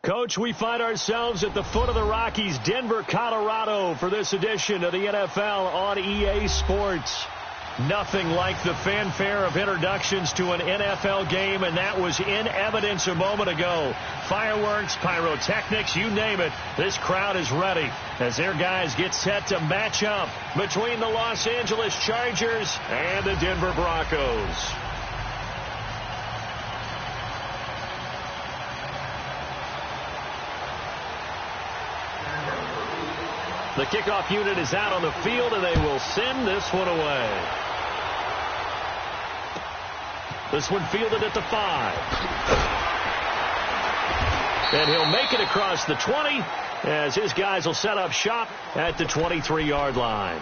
Coach, we find ourselves at the foot of the Rockies, Denver, Colorado, for this edition of the NFL on EA Sports. Nothing like the fanfare of introductions to an NFL game, and that was in evidence a moment ago. Fireworks, pyrotechnics, you name it. This crowd is ready as their guys get set to match up between the Los Angeles Chargers and the Denver Broncos. The kickoff unit is out on the field, and they will send this one away. This one fielded at the 5. And he'll make it across the 20 as his guys will set up shop at the 23-yard line.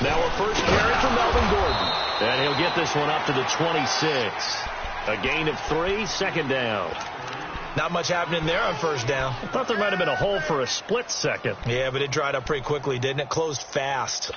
Now a first carry for Melvin Gordon. And he'll get this one up to the 26. A gain of 3, second down. Not much happening there on first down. I thought there might have been a hole for a split second. Yeah, but it dried up pretty quickly, didn't it? Closed fast.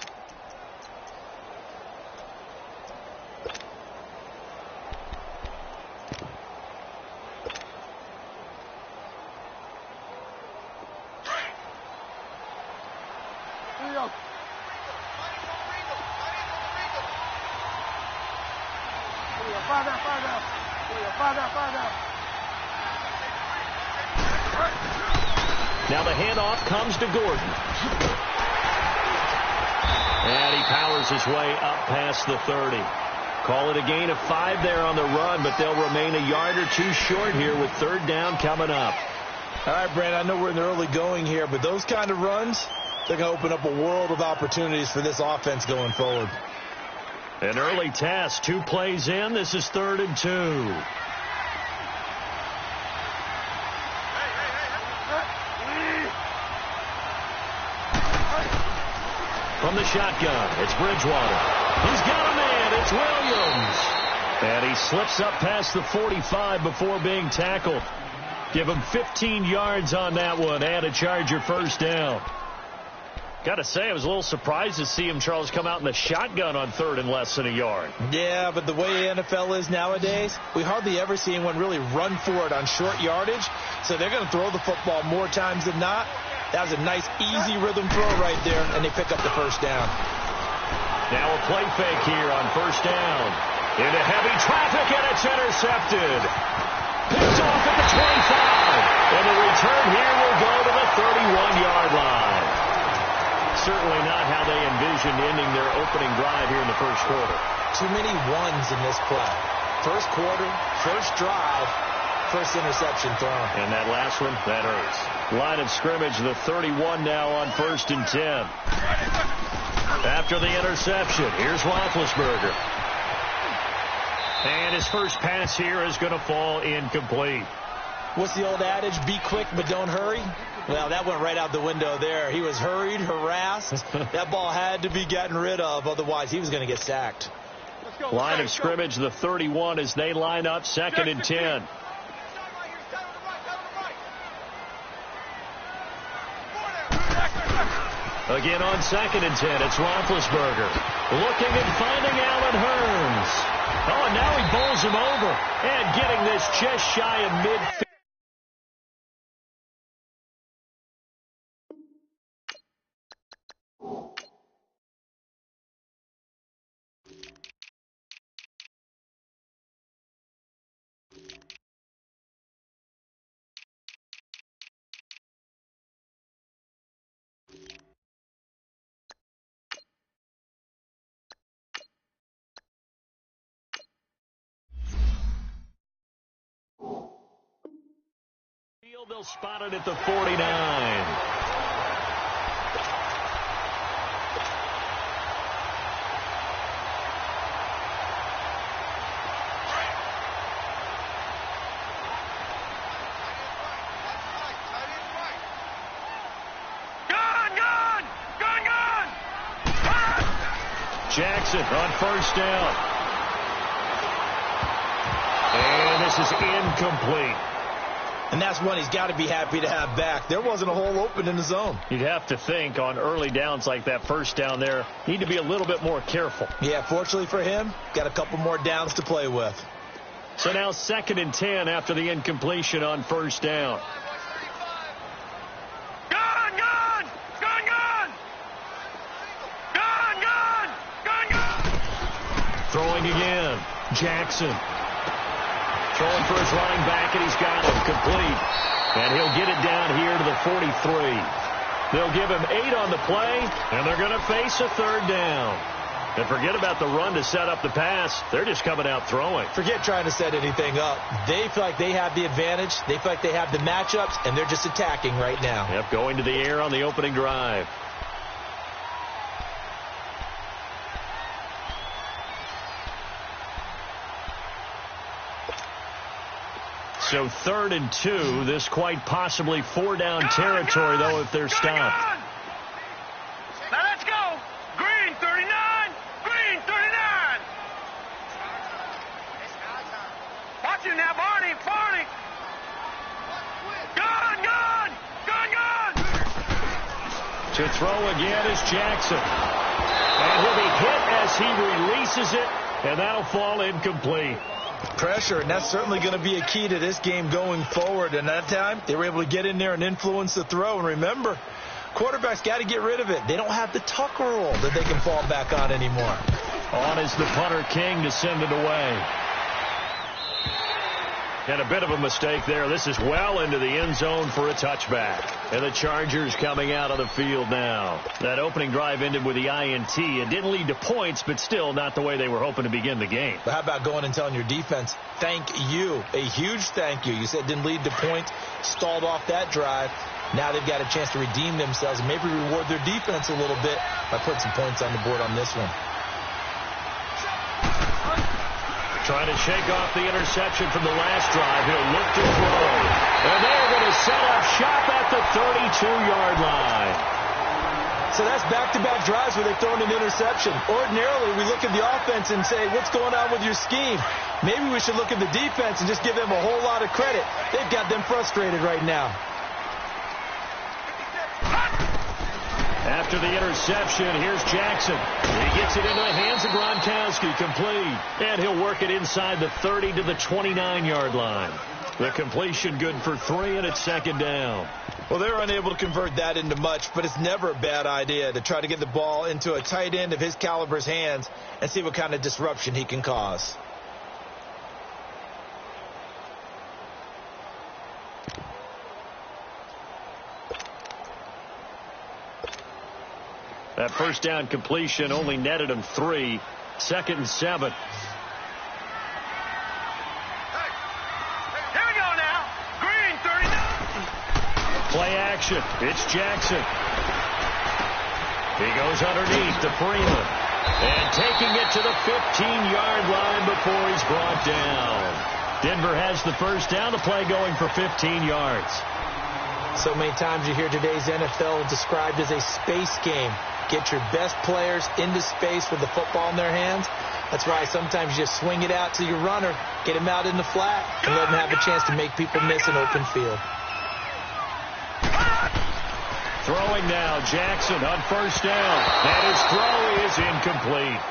Now the handoff comes to Gordon. And he powers his way up past the 30. Call it a gain of 5 there on the run, but they'll remain a yard or two short here with third down coming up. All right, Brandon, I know we're in the early going here, but those kind of runs, they're going to open up a world of opportunities for this offense going forward. An early test, 2 plays in. This is 3rd and 2. From the shotgun, it's Bridgewater. He's got a man. It's Williams. And he slips up past the 45 before being tackled. Give him 15 yards on that one and a Charger first down. Got to say, I was a little surprised to see him, Charles, come out in the shotgun on 3rd and less than a yard. Yeah, but the way the NFL is nowadays, we hardly ever see anyone really run for it on short yardage. So they're going to throw the football more times than not. That was a nice, easy rhythm throw right there, and they pick up the first down. Now a play fake here on first down. Into heavy traffic, and it's intercepted. Picked off at the 25. And the return here will go to the 31-yard line. Certainly not how they envisioned ending their opening drive here in the first quarter. Too many ones in this play. First quarter, first drive, first interception thrown. And that last one, that hurts. Line of scrimmage, the 31 now on 1st and 10. After the interception, here's Roethlisberger. And his first pass here is going to fall incomplete. What's the old adage? Be quick, but don't hurry. Well, that went right out the window there. He was hurried, harassed. That ball had to be gotten rid of, otherwise he was going to get sacked. Line of scrimmage, the 31 as they line up 2nd and 10. Again on 2nd and 10, it's Roethlisberger. Looking and finding Allen Hurns. Oh, and now he bowls him over. And getting this just shy of midfield. They'll spot it at the 49. Jackson on first down. And this is incomplete. And that's one he's got to be happy to have back. There wasn't a hole open in the zone. You'd have to think on early downs like that first down there, need to be a little bit more careful. Yeah, fortunately for him, got a couple more downs to play with. So now 2nd and 10 after the incompletion on first down. Gun, gun! Gun, gun! Gun, gun! Gun, gun! Throwing again. Jackson. Throwing for his running back, and he's got him complete. And he'll get it down here to the 43. They'll give him 8 on the play, and they're going to face a 3rd down. And forget about the run to set up the pass. They're just coming out throwing. Forget trying to set anything up. They feel like they have the advantage. They feel like they have the matchups, and they're just attacking right now. Yep, going to the air on the opening drive. So 3rd and 2, this quite possibly 4-down territory, though, if they're stopped. Now let's go. Green 39. Green 39. Watch him now, Barney. Barney. Gun, gun. Gun, gun. To throw again is Jackson. And he'll be hit as he releases it, and that'll fall incomplete. Pressure, and that's certainly going to be a key to this game going forward. And that time, they were able to get in there and influence the throw. And remember, quarterbacks got to get rid of it. They don't have the Tucker rule that they can fall back on anymore. On is the punter, King, to send it away. And a bit of a mistake there. This is well into the end zone for a touchback. And the Chargers coming out on the field now. That opening drive ended with the INT. It didn't lead to points, but still not the way they were hoping to begin the game. But how about going and telling your defense, thank you, a huge thank you. You said it didn't lead to points, stalled off that drive. Now they've got a chance to redeem themselves and maybe reward their defense a little bit by putting some points on the board on this one. Trying to shake off the interception from the last drive. He'll look to throw. And they're going to set up shop at the 32-yard line. So that's back-to-back drives where they've thrown an interception. Ordinarily, we look at the offense and say, what's going on with your scheme? Maybe we should look at the defense and just give them a whole lot of credit. They've got them frustrated right now. After the interception, here's Jackson. He gets it into the hands of Gronkowski, complete. And he'll work it inside the 30 to the 29-yard line. The completion good for 3, and it's 2nd down. Well, they're unable to convert that into much, but it's never a bad idea to try to get the ball into a tight end of his caliber's hands and see what kind of disruption he can cause. That first down completion only netted him 3. 2nd and 7. Here we go now. Green 39. Play action. It's Jackson. He goes underneath to Freeman. And taking it to the 15-yard line before he's brought down. Denver has the first down. The play going for 15 yards. So many times you hear today's NFL described as a space game. Get your best players into space with the football in their hands. That's why sometimes you just swing it out to your runner, get him out in the flat, and let him have a chance to make people miss an open field. Throwing now, Jackson on first down. And his throw is incomplete.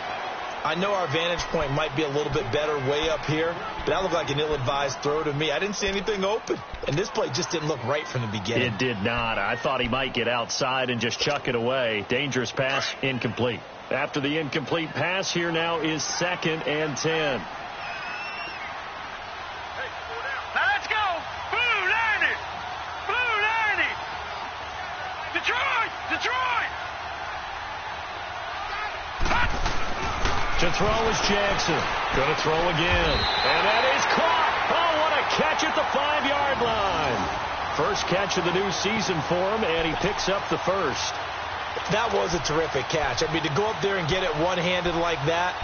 I know our vantage point might be a little bit better way up here, but that looked like an ill-advised throw to me. I didn't see anything open, and this play just didn't look right from the beginning. It did not. I thought he might get outside and just chuck it away. Dangerous pass, incomplete. After the incomplete pass, here now is 2nd and 10. Now let's go. Blue 90. Blue 90. Detroit. Detroit. To throw is Jackson. Going to throw again. And that is caught. Oh, what a catch at the 5-yard line. First catch of the new season for him, and he picks up the first. That was a terrific catch. I mean, to go up there and get it one-handed like that,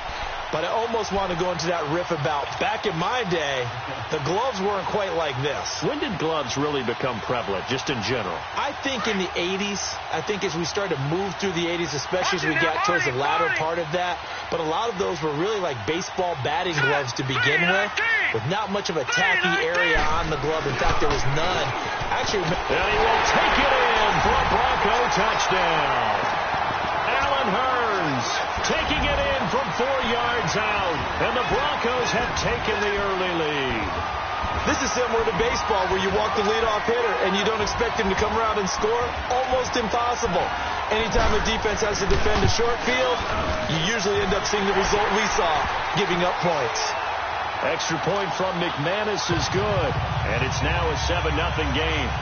But I almost want to go into that riff about back in my day, the gloves weren't quite like this. When did gloves really become prevalent, just in general? I think in the 80s. I think as we started to move through the 80s, especially as we got towards the latter part of that. But a lot of those were really like baseball batting gloves to begin with not much of a tacky area on the glove. In fact, there was none. Actually, and he will take it in for a Bronco touchdown. Allen Hurns taking it in from 4 yards out, and the Broncos have taken the early lead. This is similar to baseball where you walk the leadoff hitter and you don't expect him to come around and score. Almost impossible. Anytime a defense has to defend a short field, you usually end up seeing the result we saw, giving up points. Extra point from McManus is good, and it's now a 7-0 game.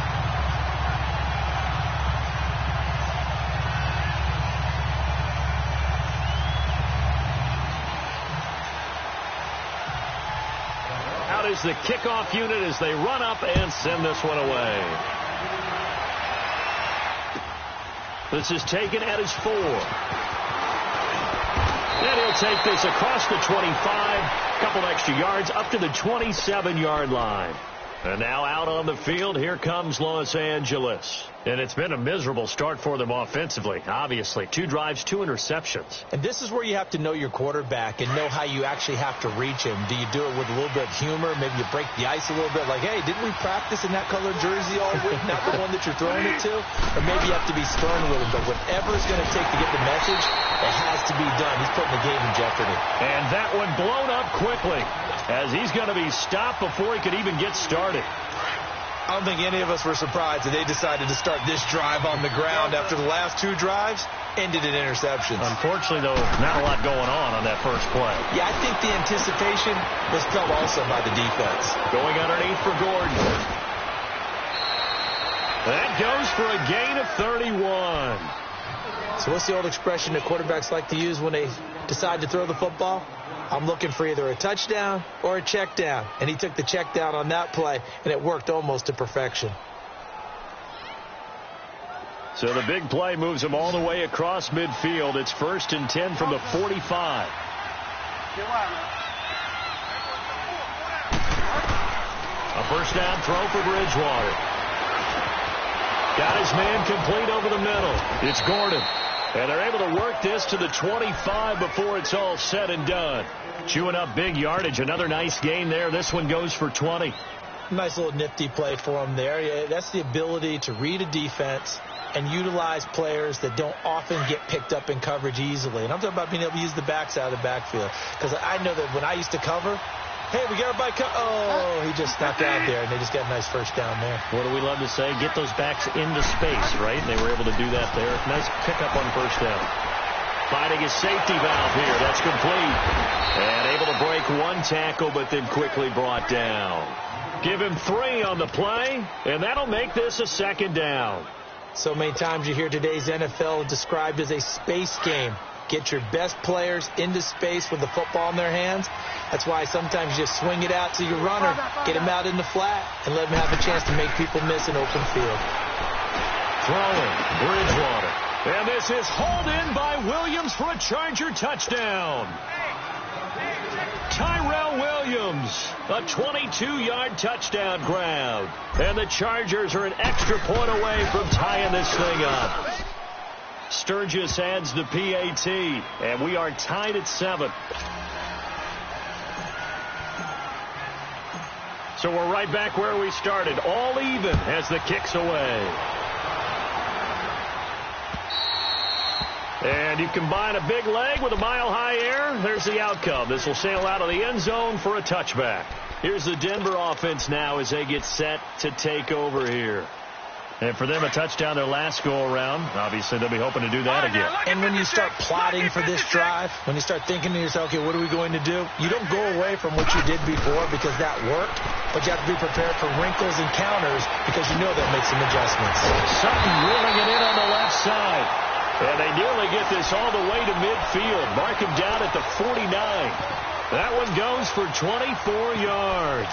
Out is the kickoff unit as they run up and send this one away. This is taken at his 4. And he'll take this across the 25, a couple extra yards up to the 27-yard line. And now out on the field, here comes Los Angeles. And it's been a miserable start for them offensively, obviously. 2 drives, 2 interceptions. And this is where you have to know your quarterback and know how you actually have to reach him. Do you do it with a little bit of humor? Maybe you break the ice a little bit, like, hey, didn't we practice in that colored jersey all week, not the one that you're throwing it to? Or maybe you have to be stern with him. But whatever it's going to take to get the message, it has to be done. He's putting the game in jeopardy. And that one blown up quickly as he's going to be stopped before he could even get started. I don't think any of us were surprised that they decided to start this drive on the ground after the last 2 drives ended in interceptions. Unfortunately, though, not a lot going on that first play. Yeah, I think the anticipation was felt also by the defense. Going underneath for Gordon. That goes for a gain of 31. So what's the old expression that quarterbacks like to use when they decide to throw the football? I'm looking for either a touchdown or a check down. And he took the check down on that play, and it worked almost to perfection. So the big play moves him all the way across midfield. It's 1st and 10 from the 45. A first down throw for Bridgewater. Got his man complete over the middle. It's Gordon. And they're able to work this to the 25 before it's all said and done. Chewing up big yardage. Another nice gain there. This one goes for 20. Nice little nifty play for him there. Yeah, that's the ability to read a defense and utilize players that don't often get picked up in coverage easily. And I'm talking about being able to use the backside of the backfield. Because I know that when I used to cover, hey, we got everybody oh, he just snuck out there, and they just got a nice first down there. What do we love to say? Get those backs into space, right? And they were able to do that there. Nice pickup on first down. Finding his safety valve here. That's complete. And able to break 1 tackle, but then quickly brought down. Give him 3 on the play, and that'll make this a 2nd down. So many times you hear today's NFL described as a space game. Get your best players into space with the football in their hands. That's why sometimes you just swing it out to your runner, get him out in the flat, and let him have a chance to make people miss an open field. Throwing, Bridgewater. And this is hauled in by Williams for a Charger touchdown. Tyrell Williams, a 22-yard touchdown grab. And the Chargers are an extra point away from tying this thing up. Sturgis adds the PAT, and we are tied at 7. So we're right back where we started, all even as the kick's away. And you combine a big leg with a mile-high air, there's the outcome. This will sail out of the end zone for a touchback. Here's the Denver offense now as they get set to take over here. And for them, a touchdown their last go-around. Obviously, they'll be hoping to do that again. And when you start plotting for this drive, when you start thinking to yourself, okay, what are we going to do? You don't go away from what you did before because that worked, but you have to be prepared for wrinkles and counters because you know they'll make some adjustments. Sutton reeling it in on the left side. And they nearly get this all the way to midfield. Mark him down at the 49. That one goes for 24 yards.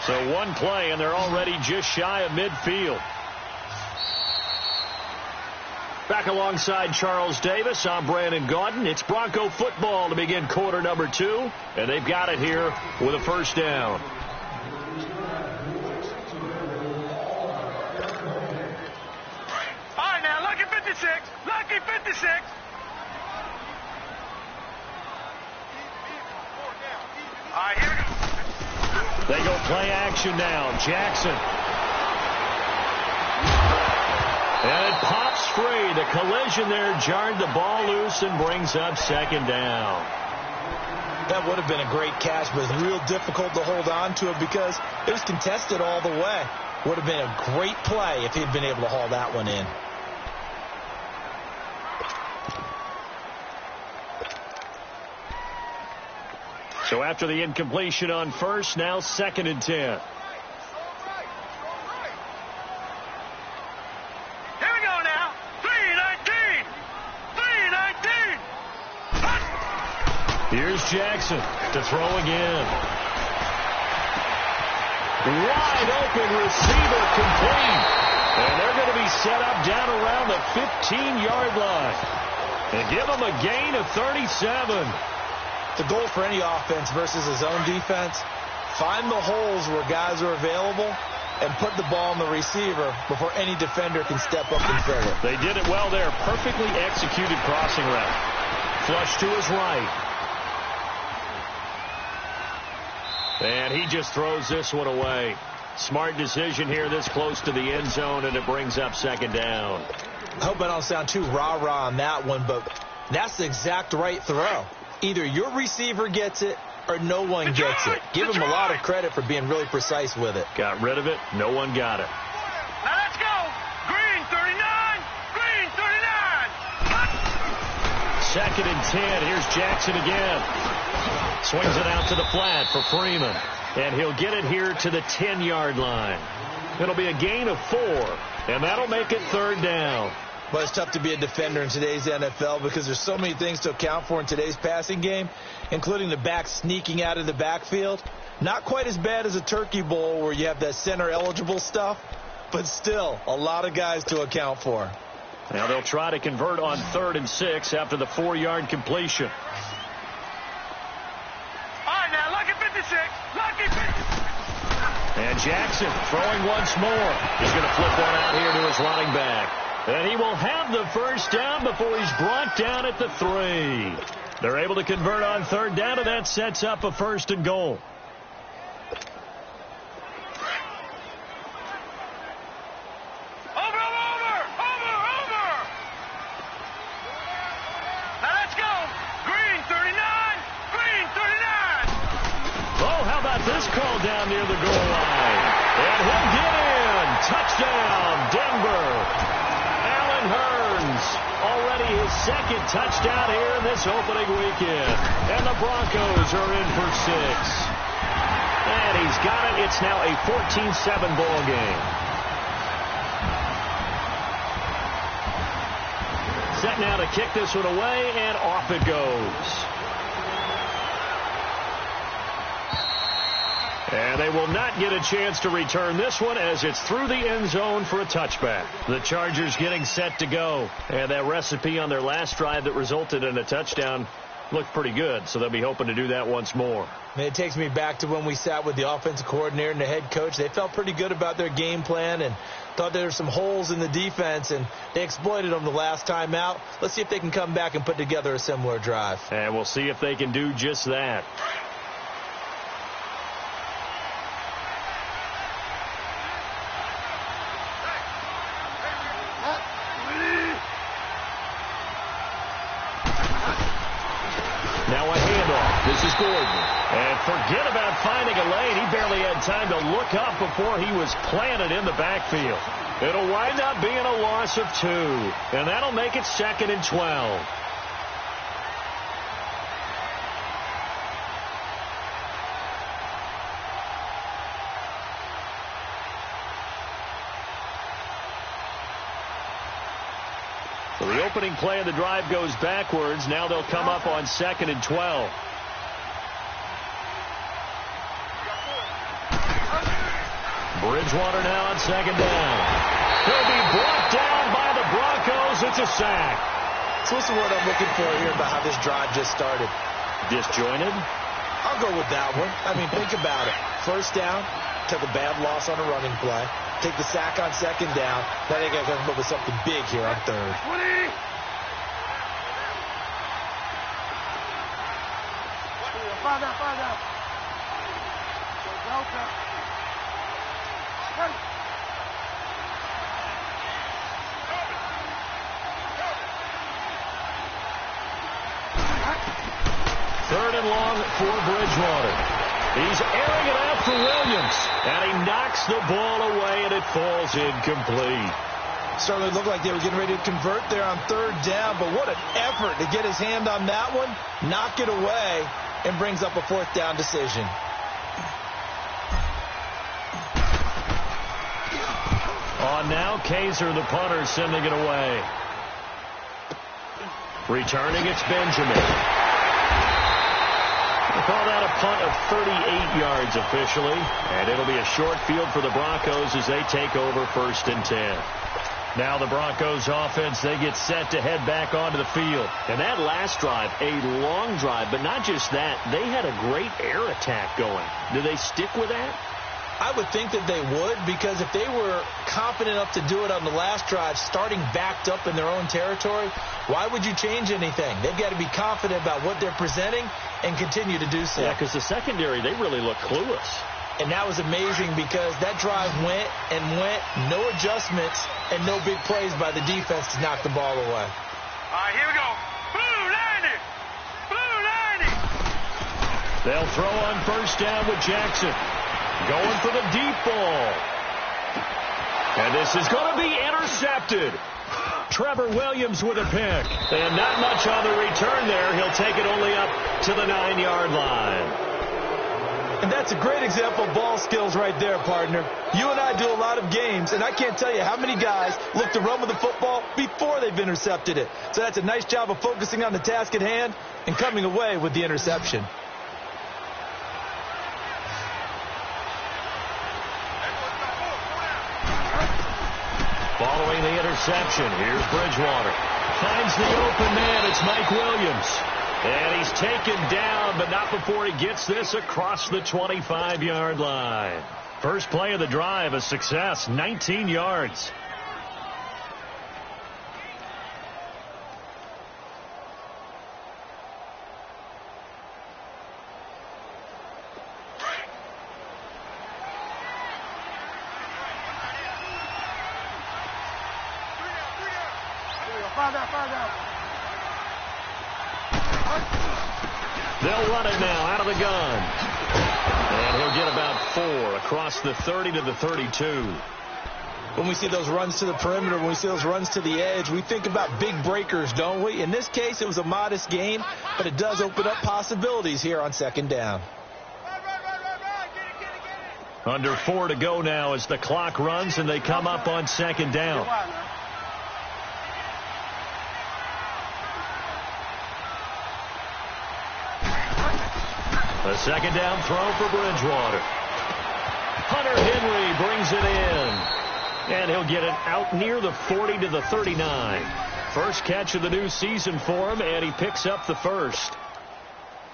So one play, and they're already just shy of midfield. Back alongside Charles Davis, I'm Brandon Gaudin. It's Bronco football to begin quarter number 2, and they've got it here with a first down. All right, now, lucky 56. Lucky 56. All right, here we go. They go play action now. Jackson. And it pops free. The collision there jarred the ball loose and brings up second down. That would have been a great catch, but it's real difficult to hold on to it because it was contested all the way. Would have been a great play if he'd been able to haul that one in. So after the incompletion on first, now 2nd and 10. Here's Jackson to throw again. Wide open receiver complete. And they're going to be set up down around the 15-yard line. And give them a gain of 37. The goal for any offense versus his own defense, find the holes where guys are available and put the ball on the receiver before any defender can step up and fill it. They did it well there. Perfectly executed crossing route. Flush to his right. And he just throws this one away. Smart decision here this close to the end zone, and it brings up second down. I hope I don't sound too rah-rah on that one, but that's the exact right throw. Either your receiver gets it or no one gets it. Give him a lot of credit for being really precise with it. Got rid of it. No one got it. Now let's go. Green 39. Green 39. 2nd and 10. Here's Jackson again. Swings it out to the flat for Freeman. And he'll get it here to the 10-yard line. It'll be a gain of 4. And that'll make it 3rd down. But it's tough to be a defender in today's NFL because there's so many things to account for in today's passing game, including the back sneaking out of the backfield. Not quite as bad as a turkey bowl where you have that center-eligible stuff, but still a lot of guys to account for. Now they'll try to convert on 3rd and 6 after the 4-yard completion. All right, now, lucky 56. Lucky 56. And Jackson throwing once more. He's going to flip one out here to his running back. And he will have the first down before he's brought down at the 3. They're able to convert on 3rd down, and that sets up a 1st and goal. Over. Now let's go. Green 39. Green 39. Oh, how about this call down near the goal line? And he'll get in. Touchdown, Denver. Hearns, already his 2nd touchdown here in this opening weekend. And the Broncos are in for 6. And he's got it. It's now a 14-7 ball game. Set now to kick this one away, and off it goes. And they will not get a chance to return this one as it's through the end zone for a touchback. The Chargers getting set to go. And that recipe on their last drive that resulted in a touchdown looked pretty good, so they'll be hoping to do that once more. It takes me back to when we sat with the offensive coordinator and the head coach. They felt pretty good about their game plan and thought there were some holes in the defense, and they exploited them the last time out. Let's see if they can come back and put together a similar drive. And we'll see if they can do just that. This is Gordon. And forget about finding a lane. He barely had time to look up before he was planted in the backfield. It'll wind up being a loss of 2. And that'll make it 2nd and 12. So the opening play of the drive goes backwards. Now they'll come up on 2nd and 12. Bridgewater now on second down. He'll be brought down by the Broncos. It's a sack. So what's the word I'm looking for here about how this drive just started? Disjointed? I'll go with that one. I mean, think about it. First down, took a bad loss on a running play. Take the sack on second down. Now they got to come up with something big here on third. 20. Find out. Third and long for Bridgewater. He's airing it out for Williams. And he knocks the ball away, and it falls incomplete. Certainly looked like they were getting ready to convert there on third down, but what an effort to get his hand on that one, knock it away, and brings up a fourth down decision. On now, Kaiser, the punter, sending it away. Returning, it's Benjamin. They call that a punt of 38 yards officially, and it'll be a short field for the Broncos as they take over 1st and 10. Now the Broncos offense, they get set to head back onto the field. And that last drive, a long drive, but not just that, they had a great air attack going. Do they stick with that? I would think that they would, because if they were confident enough to do it on the last drive, starting backed up in their own territory, why would you change anything? They've got to be confident about what they're presenting and continue to do so. Yeah, because the secondary, they really look clueless. And that was amazing because that drive went and went, no adjustments, and no big plays by the defense to knock the ball away. All right, here we go. Blue 90. Blue 90. They'll throw on first down with Jackson. Going for the deep ball. And this is going to be intercepted. Trevor Williams with a pick. And not much on the return there. He'll take it only up to the 9-yard line. And that's a great example of ball skills right there, partner. You and I do a lot of games, and I can't tell you how many guys look to run with the football before they've intercepted it. So that's a nice job of focusing on the task at hand and coming away with the interception. Following the interception, here's Bridgewater. Finds the open man. It's Mike Williams. And he's taken down, but not before he gets this across the 25-yard line. First play of the drive, a success, 19 yards. Find out. They'll run it now out of the gun. And he'll get about 4 across the 30 to the 32. When we see those runs to the perimeter, when we see those runs to the edge, we think about big breakers, don't we? In this case, it was a modest gain, but it does open up possibilities here on second down. Under 4 to go now as the clock runs and they come up on second down. A second down throw for Bridgewater. Hunter Henry brings it in. And he'll get it out near the 40 to the 39. First catch of the new season for him, and he picks up the first.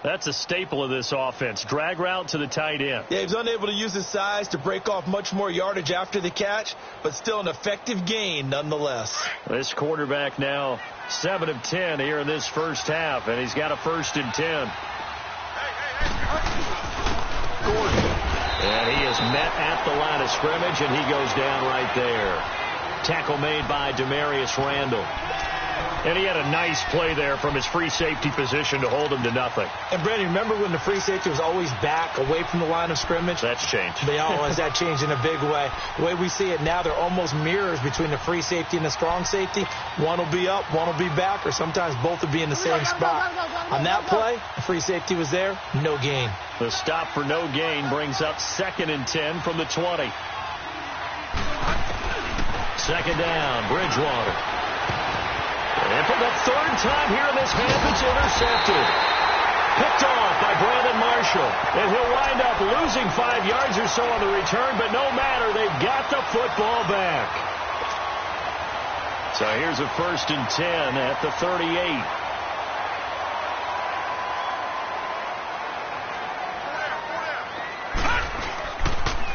That's a staple of this offense. Drag route to the tight end. Yeah, he was unable to use his size to break off much more yardage after the catch, but still an effective gain nonetheless. This quarterback now 7 of 10 here in this first half, and he's got a 1st and 10. Gordon. And he is met at the line of scrimmage, and he goes down right there. Tackle made by Demarius Randall. And he had a nice play there from his free safety position to hold him to nothing. And, Brandon, remember when the free safety was always back away from the line of scrimmage? That's changed. They always that changed in a big way. The way we see it now, they're almost mirrors between the free safety and the strong safety. One will be up, one will be back, or sometimes both will be in the same spot. On that play, the free safety was there, no gain. The stop for no gain brings up 2nd and 10 from the 20. Second down, Bridgewater. And for the 3rd time here in this half, it's intercepted. Picked off by Brandon Marshall. And he'll wind up losing 5 yards or so on the return, but no matter, they've got the football back. So here's a 1st and 10 at the 38.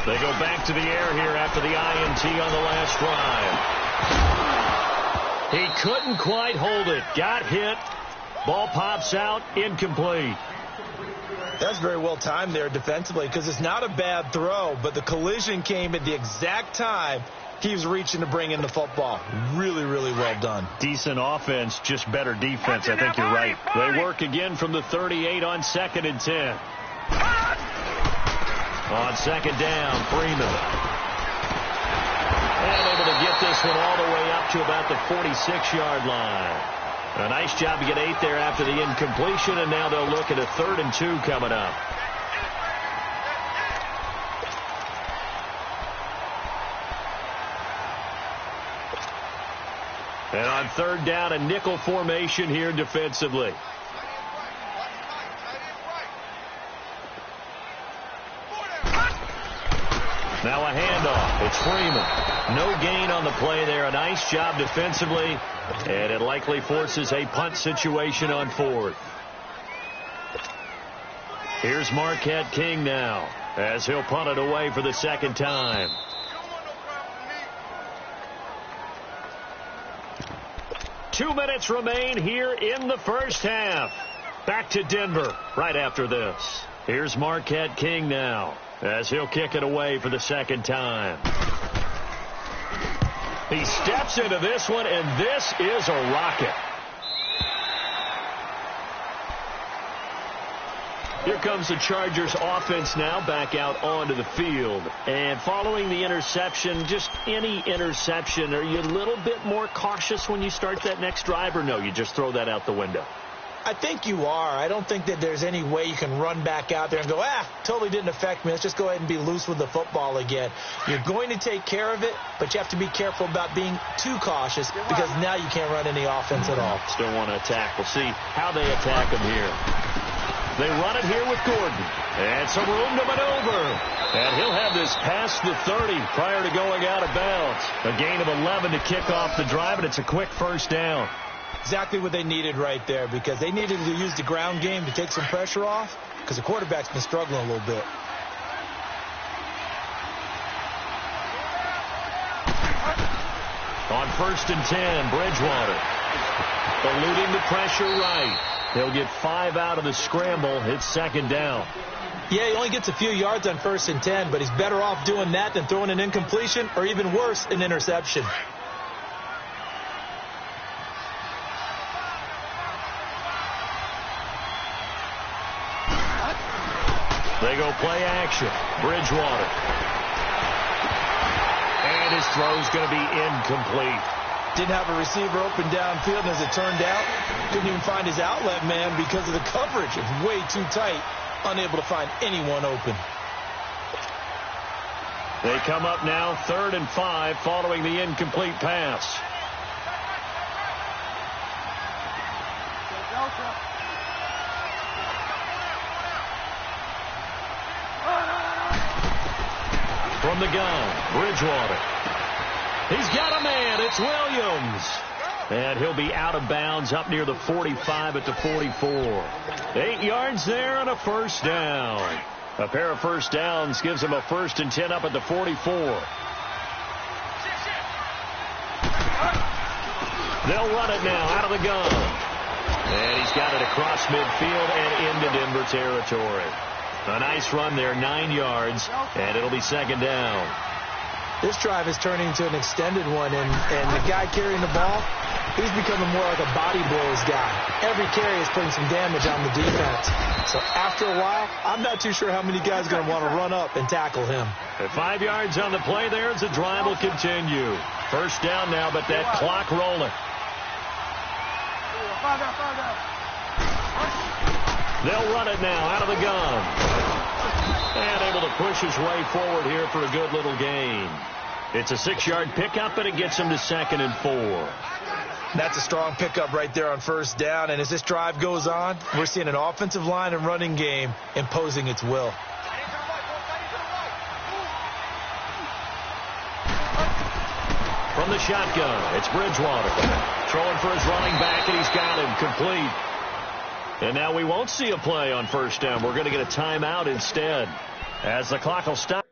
They go back to the air here after the INT on the last drive. He couldn't quite hold it. Got hit. Ball pops out. Incomplete. That's very well timed there defensively because it's not a bad throw, but the collision came at the exact time he was reaching to bring in the football. Really, really well done. Decent offense, just better defense. I think you're right. They work again from the 38 on 2nd and 10. On 2nd down, Freeman. And able to get this one all the way up to about the 46-yard line. A nice job to get 8 there after the incompletion, and now they'll look at a 3rd and 2 coming up. And on 3rd down, a nickel formation here defensively. Now a handoff. It's Freeman. No gain on the play there. A nice job defensively. And it likely forces a punt situation on 4th. Here's Marquette King now as he'll punt it away for the 2nd time. Two minutes remain here in the first half. Back to Denver right after this. Here's Marquette King now as he'll kick it away for the 2nd time. He steps into this one, and this is a rocket. Here comes the Chargers offense now back out onto the field. And following the interception, just any interception, are you a little bit more cautious when you start that next drive, or no, you just throw that out the window? I think you are. I don't think that there's any way you can run back out there and go, totally didn't affect me. Let's just go ahead and be loose with the football again. You're going to take care of it, but you have to be careful about being too cautious because now you can't run any offense at all. Still want to attack. We'll see how they attack him here. They run it here with Gordon. And some room to maneuver. And he'll have this past the 30 prior to going out of bounds. A gain of 11 to kick off the drive, and it's a quick 1st down. Exactly what they needed right there because they needed to use the ground game to take some pressure off because the quarterback's been struggling a little bit. On 1st and 10, Bridgewater. Eluding the pressure right. He'll get 5 out of the scramble. It's 2nd down. Yeah, he only gets a few yards on 1st and 10, but he's better off doing that than throwing an incompletion or even worse, an interception. They go play action. Bridgewater. And his throw's going to be incomplete. Didn't have a receiver open downfield, and as it turned out, couldn't even find his outlet man because of the coverage. It's way too tight, unable to find anyone open. They come up now 3rd and 5 following the incomplete pass. From the gun, Bridgewater. He's got a man. It's Williams. And he'll be out of bounds up near the 45 at the 44. 8 yards there and a 1st down. A pair of 1st downs gives him a 1st and 10 up at the 44. They'll run it now out of the gun. And he's got it across midfield and into Denver territory. A nice run there, 9 yards, and it'll be 2nd down. This drive is turning into an extended one, and the guy carrying the ball, he's becoming more like a body blows guy. Every carry is putting some damage on the defense. So after a while, I'm not too sure how many guys are going to want to run up and tackle him. At 5 yards on the play there as the drive will continue. 1st down now, but that clock rolling. They'll run it now out of the gun. And able to push his way forward here for a good little gain. It's a 6-yard pickup, and it gets him to 2nd and 4. That's a strong pickup right there on first down. And as this drive goes on, we're seeing an offensive line and running game imposing its will. From the shotgun, it's Bridgewater. Throwing for his running back, and he's got him complete. And now we won't see a play on first down. We're going to get a timeout instead, as the clock will stop.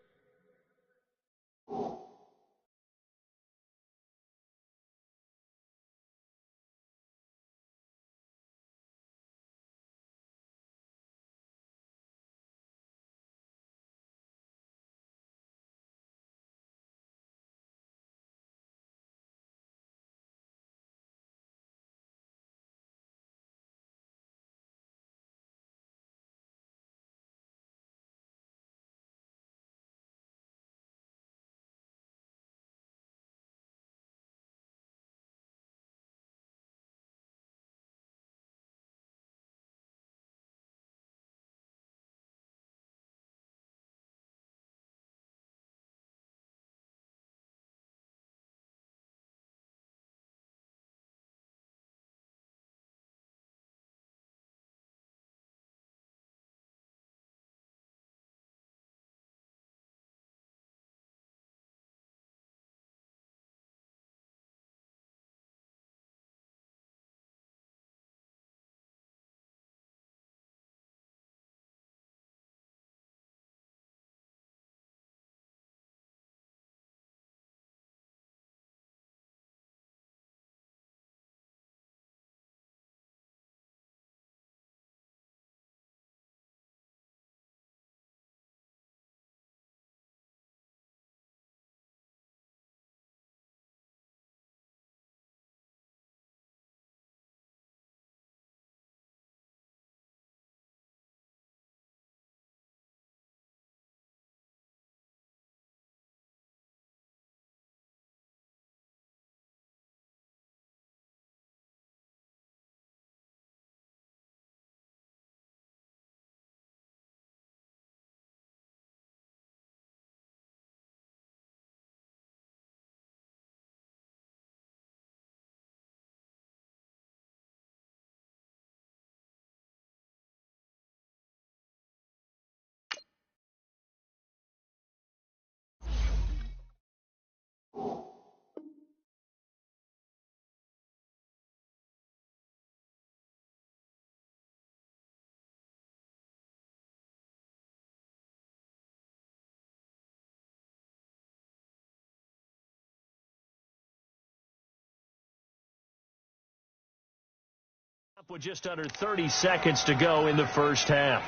With just under 30 seconds to go in the first half.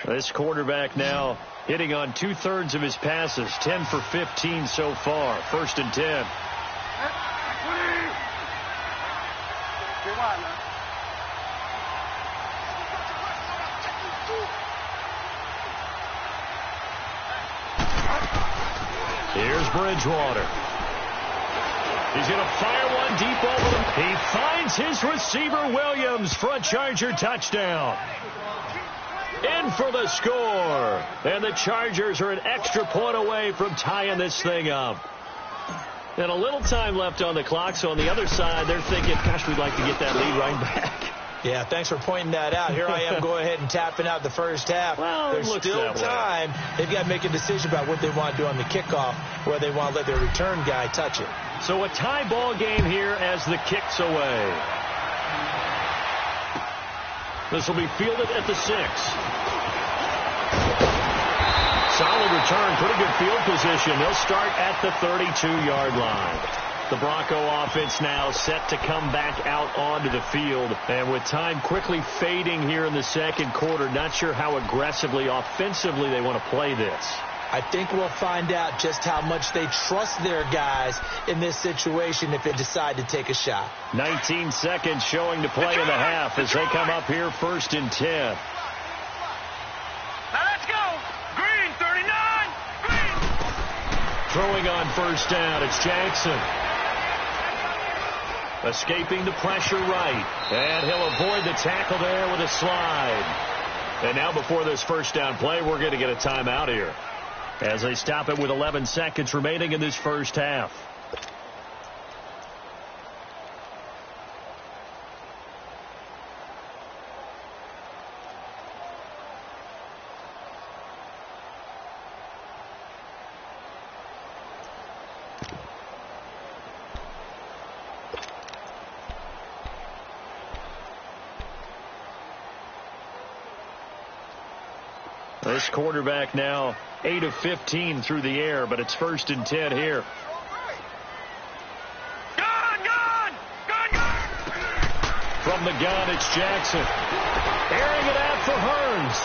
This quarterback now hitting on 2/3 of his passes, 10 for 15 so far. 1st and 10. Here's Bridgewater. He's going to fire one deep over them. He finds his receiver, Williams, for a Charger touchdown. In for the score. And the Chargers are an extra point away from tying this thing up. And a little time left on the clock, so on the other side, they're thinking, gosh, we'd like to get that lead right back. Yeah, thanks for pointing that out. Here I am going ahead and tapping out the first half. Well, there's still time. They've got to make a decision about what they want to do on the kickoff, whether they want to let their return guy touch it. So a tie ball game here as the kick's away. This will be fielded at the 6. Solid return, pretty good field position. They'll start at the 32-yard line. The Bronco offense now set to come back out onto the field. And with time quickly fading here in the second quarter, not sure how aggressively, offensively they want to play this. I think we'll find out just how much they trust their guys in this situation if they decide to take a shot. 19 seconds showing to play in the half as they come up here 1st and 10. Now let's go. Green, 39. Green. Throwing on 1st down, it's Jackson. Escaping the pressure right. And he'll avoid the tackle there with a slide. And now before this 1st down play, we're going to get a timeout here, as they stop it with 11 seconds remaining in this 1st half. This quarterback now 8 of 15 through the air, but it's 1st and 10 here. Gun! From the gun, it's Jackson. Airing it out for Hearns.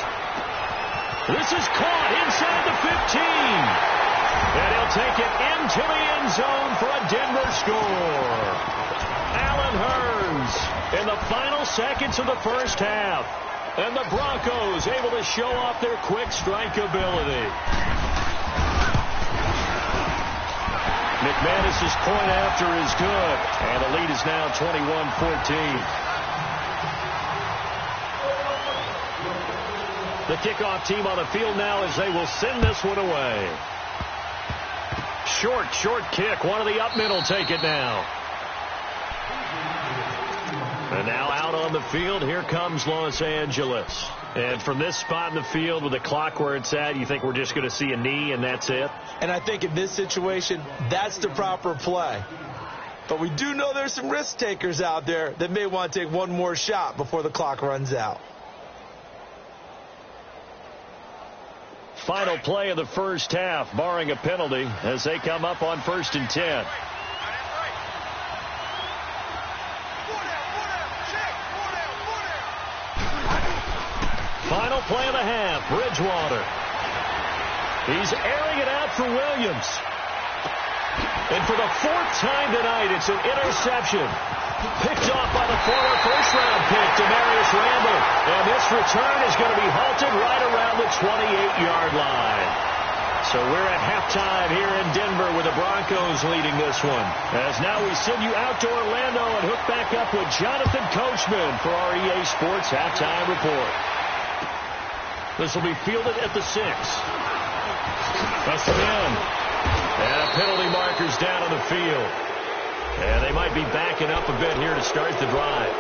This is caught inside the 15. And he'll take it into the end zone for a Denver score. Allen Hearns in the final seconds of the 1st half. And the Broncos able to show off their quick strike ability. McManus's point after is good. And the lead is now 21-14. The kickoff team on the field now as they will send this one away. Short kick. One of the up men will take it now. And now out on the field, here comes Los Angeles. And from this spot in the field with the clock where it's at, you think we're just going to see a knee and that's it? And I think in this situation, that's the proper play. But we do know there's some risk takers out there that may want to take one more shot before the clock runs out. Final play of the 1st half, barring a penalty, as they come up on 1st and 10. Final play of the half, Bridgewater. He's airing it out for Williams. And for the 4th time tonight, it's an interception. Picked off by the former first-round pick, Demarius Randall. And this return is going to be halted right around the 28-yard line. So we're at halftime here in Denver with the Broncos leading this one. As now we send you out to Orlando and hook back up with Jonathan Coachman for our EA Sports Halftime Report. This will be fielded at the 6. That's the end. And a penalty marker's down on the field. And they might be backing up a bit here to start the drive.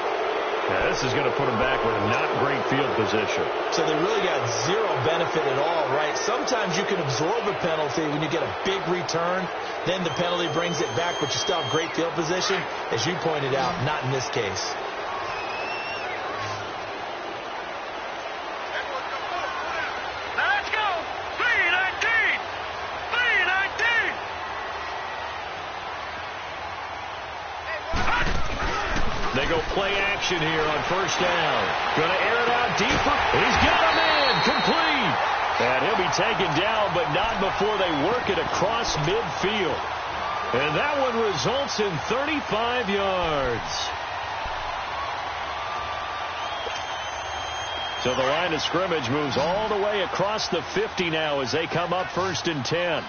Now, this is going to put them back with a not great field position. So they really got zero benefit at all, right? Sometimes you can absorb a penalty when you get a big return. Then the penalty brings it back, but you still have great field position. As you pointed out, not in this case. They go play action here on 1st down. Going to air it out deeper. He's got a man complete. And he'll be taken down, but not before they work it across midfield. And that one results in 35 yards. So the line of scrimmage moves all the way across the 50 now as they come up 1st and 10.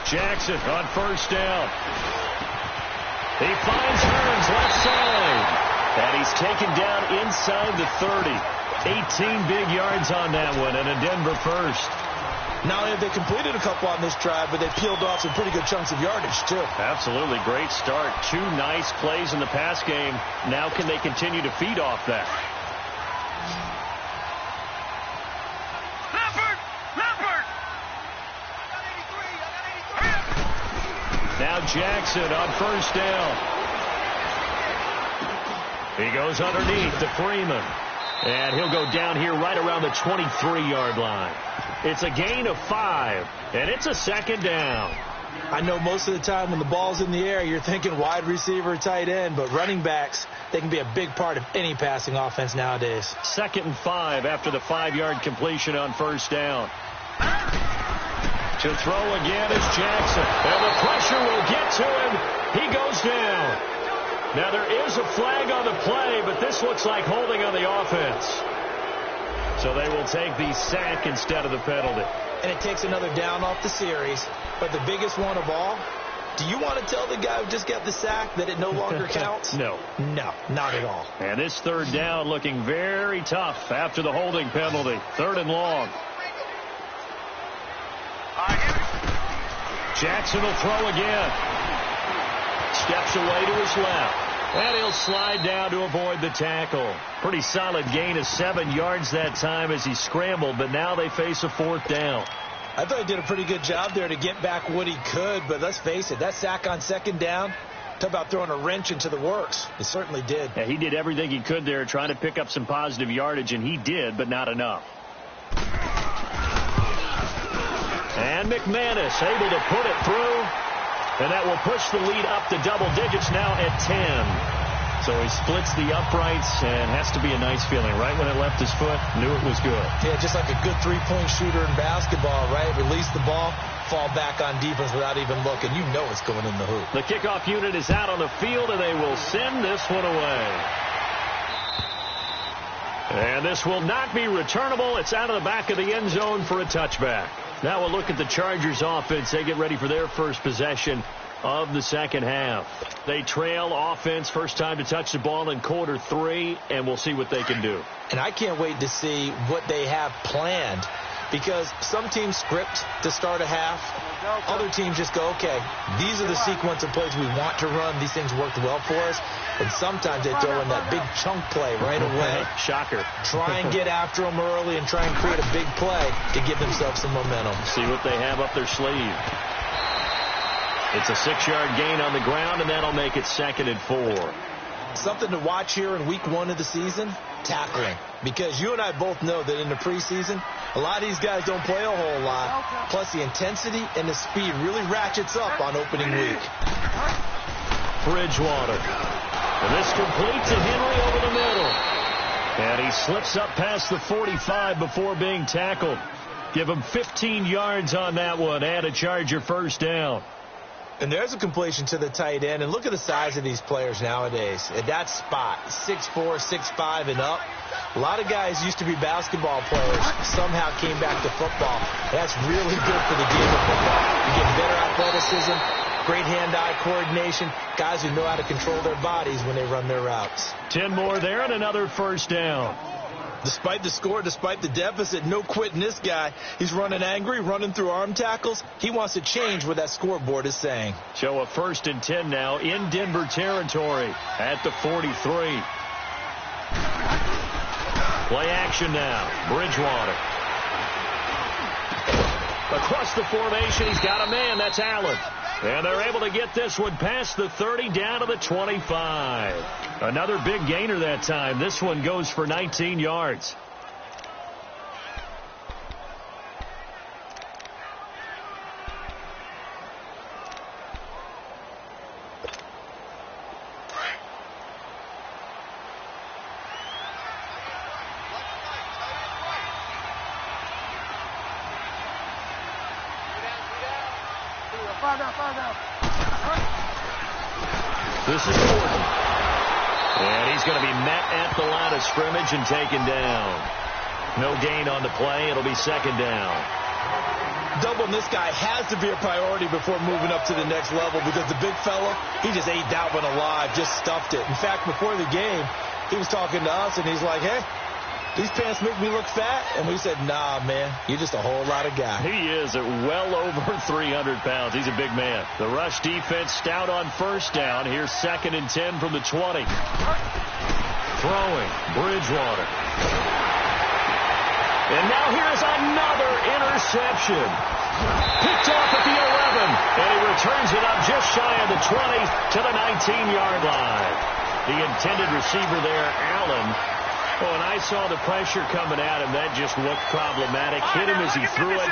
Jackson on 1st down. He finds Hearns left side. And he's taken down inside the 30. 18 big yards on that one and a Denver first. Not only have they completed a couple on this drive, but they peeled off some pretty good chunks of yardage, too. Absolutely. Great start. 2 nice plays in the pass game. Now can they continue to feed off that? Now Jackson on 1st down. He goes underneath to Freeman. And he'll go down here right around the 23-yard line. It's a gain of 5, and it's a 2nd down. I know most of the time when the ball's in the air, you're thinking wide receiver, tight end, but running backs, they can be a big part of any passing offense nowadays. 2nd and 5 after the 5-yard completion on first down. To throw again is Jackson. And the pressure will get to him. He goes down. Now there is a flag on the play, but this looks like holding on the offense. So they will take the sack instead of the penalty. And it takes another down off the series. But the biggest one of all, do you want to tell the guy who just got the sack that it no longer counts? No. No, not at all. And this 3rd down looking very tough after the holding penalty. 3rd and long. Jackson will throw again. Steps away to his left. And he'll slide down to avoid the tackle. Pretty solid gain of 7 yards that time as he scrambled, but now they face a 4th down. I thought he did a pretty good job there to get back what he could, but let's face it, that sack on 2nd down, talk about throwing a wrench into the works. It certainly did. Yeah, he did everything he could there trying to pick up some positive yardage, and he did, but not enough. And McManus able to put it through, and that will push the lead up to double digits now at 10. So he splits the uprights, and has to be a nice feeling. Right when it left his foot, knew it was good. Yeah, just like a good three-point shooter in basketball, right? Release the ball, fall back on defense without even looking. You know it's going in the hoop. The kickoff unit is out on the field, and they will send this one away. And this will not be returnable. It's out of the back of the end zone for a touchback. Now we'll look at the Chargers offense. They get ready for their first possession of the 2nd half. They trail offense, first time to touch the ball in quarter 3, and we'll see what they can do. And I can't wait to see what they have planned, because some teams script to start a half. Other teams just go, okay, these are the sequence of plays we want to run. These things worked well for us. And sometimes they throw in that big chunk play right away. Shocker. Try and get after them early and try and create a big play to give themselves some momentum. See what they have up their sleeve. It's a 6-yard gain on the ground, and that'll make it 2nd and 4. Something to watch here in week 1 of the season, tackling. Because you and I both know that in the preseason, a lot of these guys don't play a whole lot. Plus the intensity and the speed really ratchets up on opening week. Bridgewater. And this complete to Henry over the middle. And he slips up past the 45 before being tackled. Give him 15 yards on that one and a Charger first down. And there's a completion to the tight end. And look at the size of these players nowadays. At that spot, 6'4", 6'5", and up. A lot of guys used to be basketball players, somehow came back to football. That's really good for the game of football. You get better athleticism, great hand-eye coordination, guys who know how to control their bodies when they run their routes. 10 more there and another first down. Despite the score, despite the deficit, no quitting this guy. He's running angry, running through arm tackles. He wants to change what that scoreboard is saying. So a 1st and 10 now in Denver territory at the 43. Play action now. Bridgewater. Across the formation, he's got a man. That's Allen. And they're able to get this one past the 30 down to the 25. Another big gainer that time. This one goes for 19 yards. This is Gordon. And he's going to be met at the line of scrimmage and taken down. No gain on the play. It'll be 2nd down. Doubling this guy has to be a priority before moving up to the next level, because the big fella, he just ate that one alive, just stuffed it. In fact, before the game, he was talking to us, and he's like, hey, these pants make me look fat. And we said, nah, man, you're just a whole lot of guy. He is at well over 300 pounds. He's a big man. The rush defense stout on first down. Here's 2nd and 10 from the 20. Throwing. Bridgewater. And now here's another interception. Picked off at the 11. And he returns it up just shy of the 20 to the 19-yard line. The intended receiver there, Allen. Oh, and I saw the pressure coming at him. That just looked problematic. Hit him as he threw it,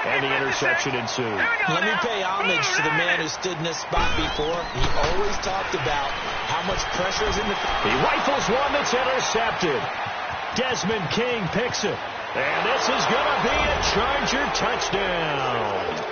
and the interception ensued. Let me pay homage to the man who stood in this spot before. He always talked about how much pressure is in the... He rifles one that's intercepted. Desmond King picks it. And this is going to be a Charger touchdown.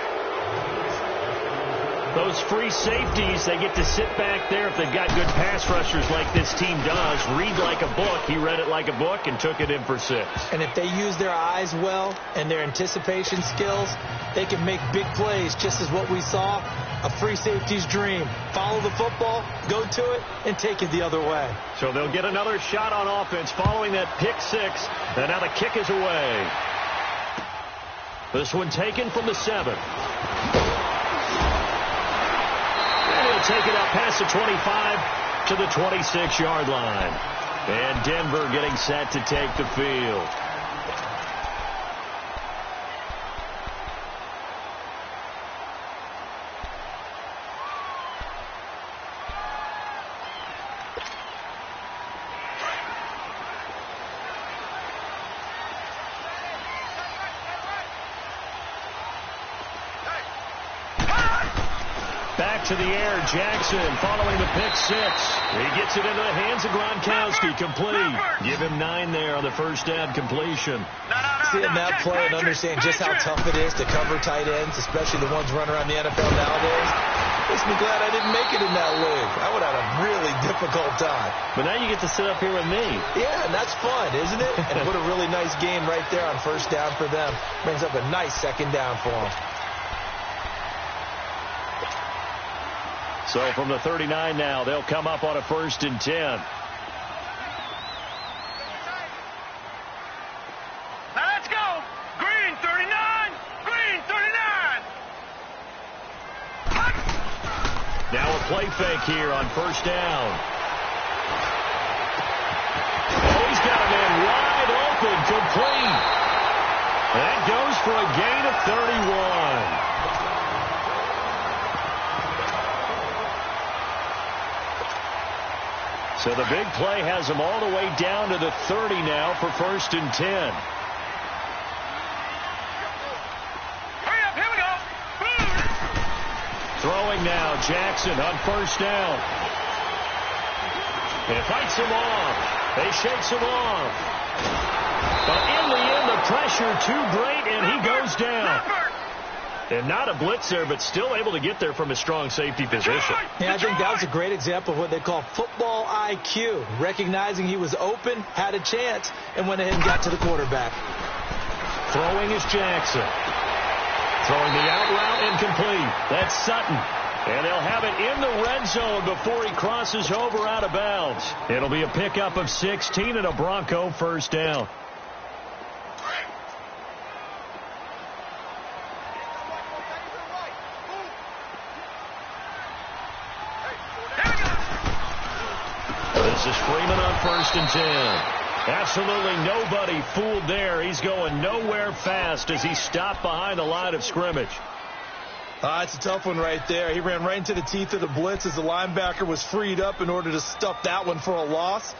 Those free safeties, they get to sit back there if they've got good pass rushers like this team does. Read like a book. He read it like a book and took it in for 6. And if they use their eyes well and their anticipation skills, they can make big plays, just as what we saw, a free safety's dream. Follow the football, go to it, and take it the other way. So they'll get another shot on offense following that pick 6. And now the kick is away. This one taken from the 7. Take it out past the 25 to the 26-yard line. And Denver getting set to take the field. To the air, Jackson following the pick 6. He gets it into the hands of Gronkowski, complete. Give him 9 there on the first down completion. Seeing that play and understand just how tough it is to cover tight ends, especially the ones running around the NFL nowadays, makes me glad I didn't make it in that league. I would have had a really difficult time. But now you get to sit up here with me. Yeah, and that's fun, isn't it? And what a really nice game right there on first down for them. Brings up a nice second down for them. So from the 39 now, they'll come up on a 1st and 10. Now let's go. Green 39. Green 39. Now a play fake here on first down. Oh, he's got a man wide open, complete. That goes for a gain of 31. So the big play has them all the way down to the 30 now for 1st and 10. Hurry up, here we go. Throwing now, Jackson on first down. And fights him off. They shakes him off. But in the end, the pressure too great, and he goes down. And not a blitz there, but still able to get there from a strong safety position. Yeah, I think that was a great example of what they call football IQ. Recognizing he was open, had a chance, and went ahead and got to the quarterback. Throwing is Jackson. Throwing the out route incomplete. That's Sutton. And they'll have it in the red zone before he crosses over out of bounds. It'll be a pickup of 16 and a Bronco first down. This is Freeman on 1st and 10. Absolutely nobody fooled there. He's going nowhere fast as he stopped behind the line of scrimmage. It's a tough one right there. He ran right into the teeth of the blitz as the linebacker was freed up in order to stuff that one for a loss.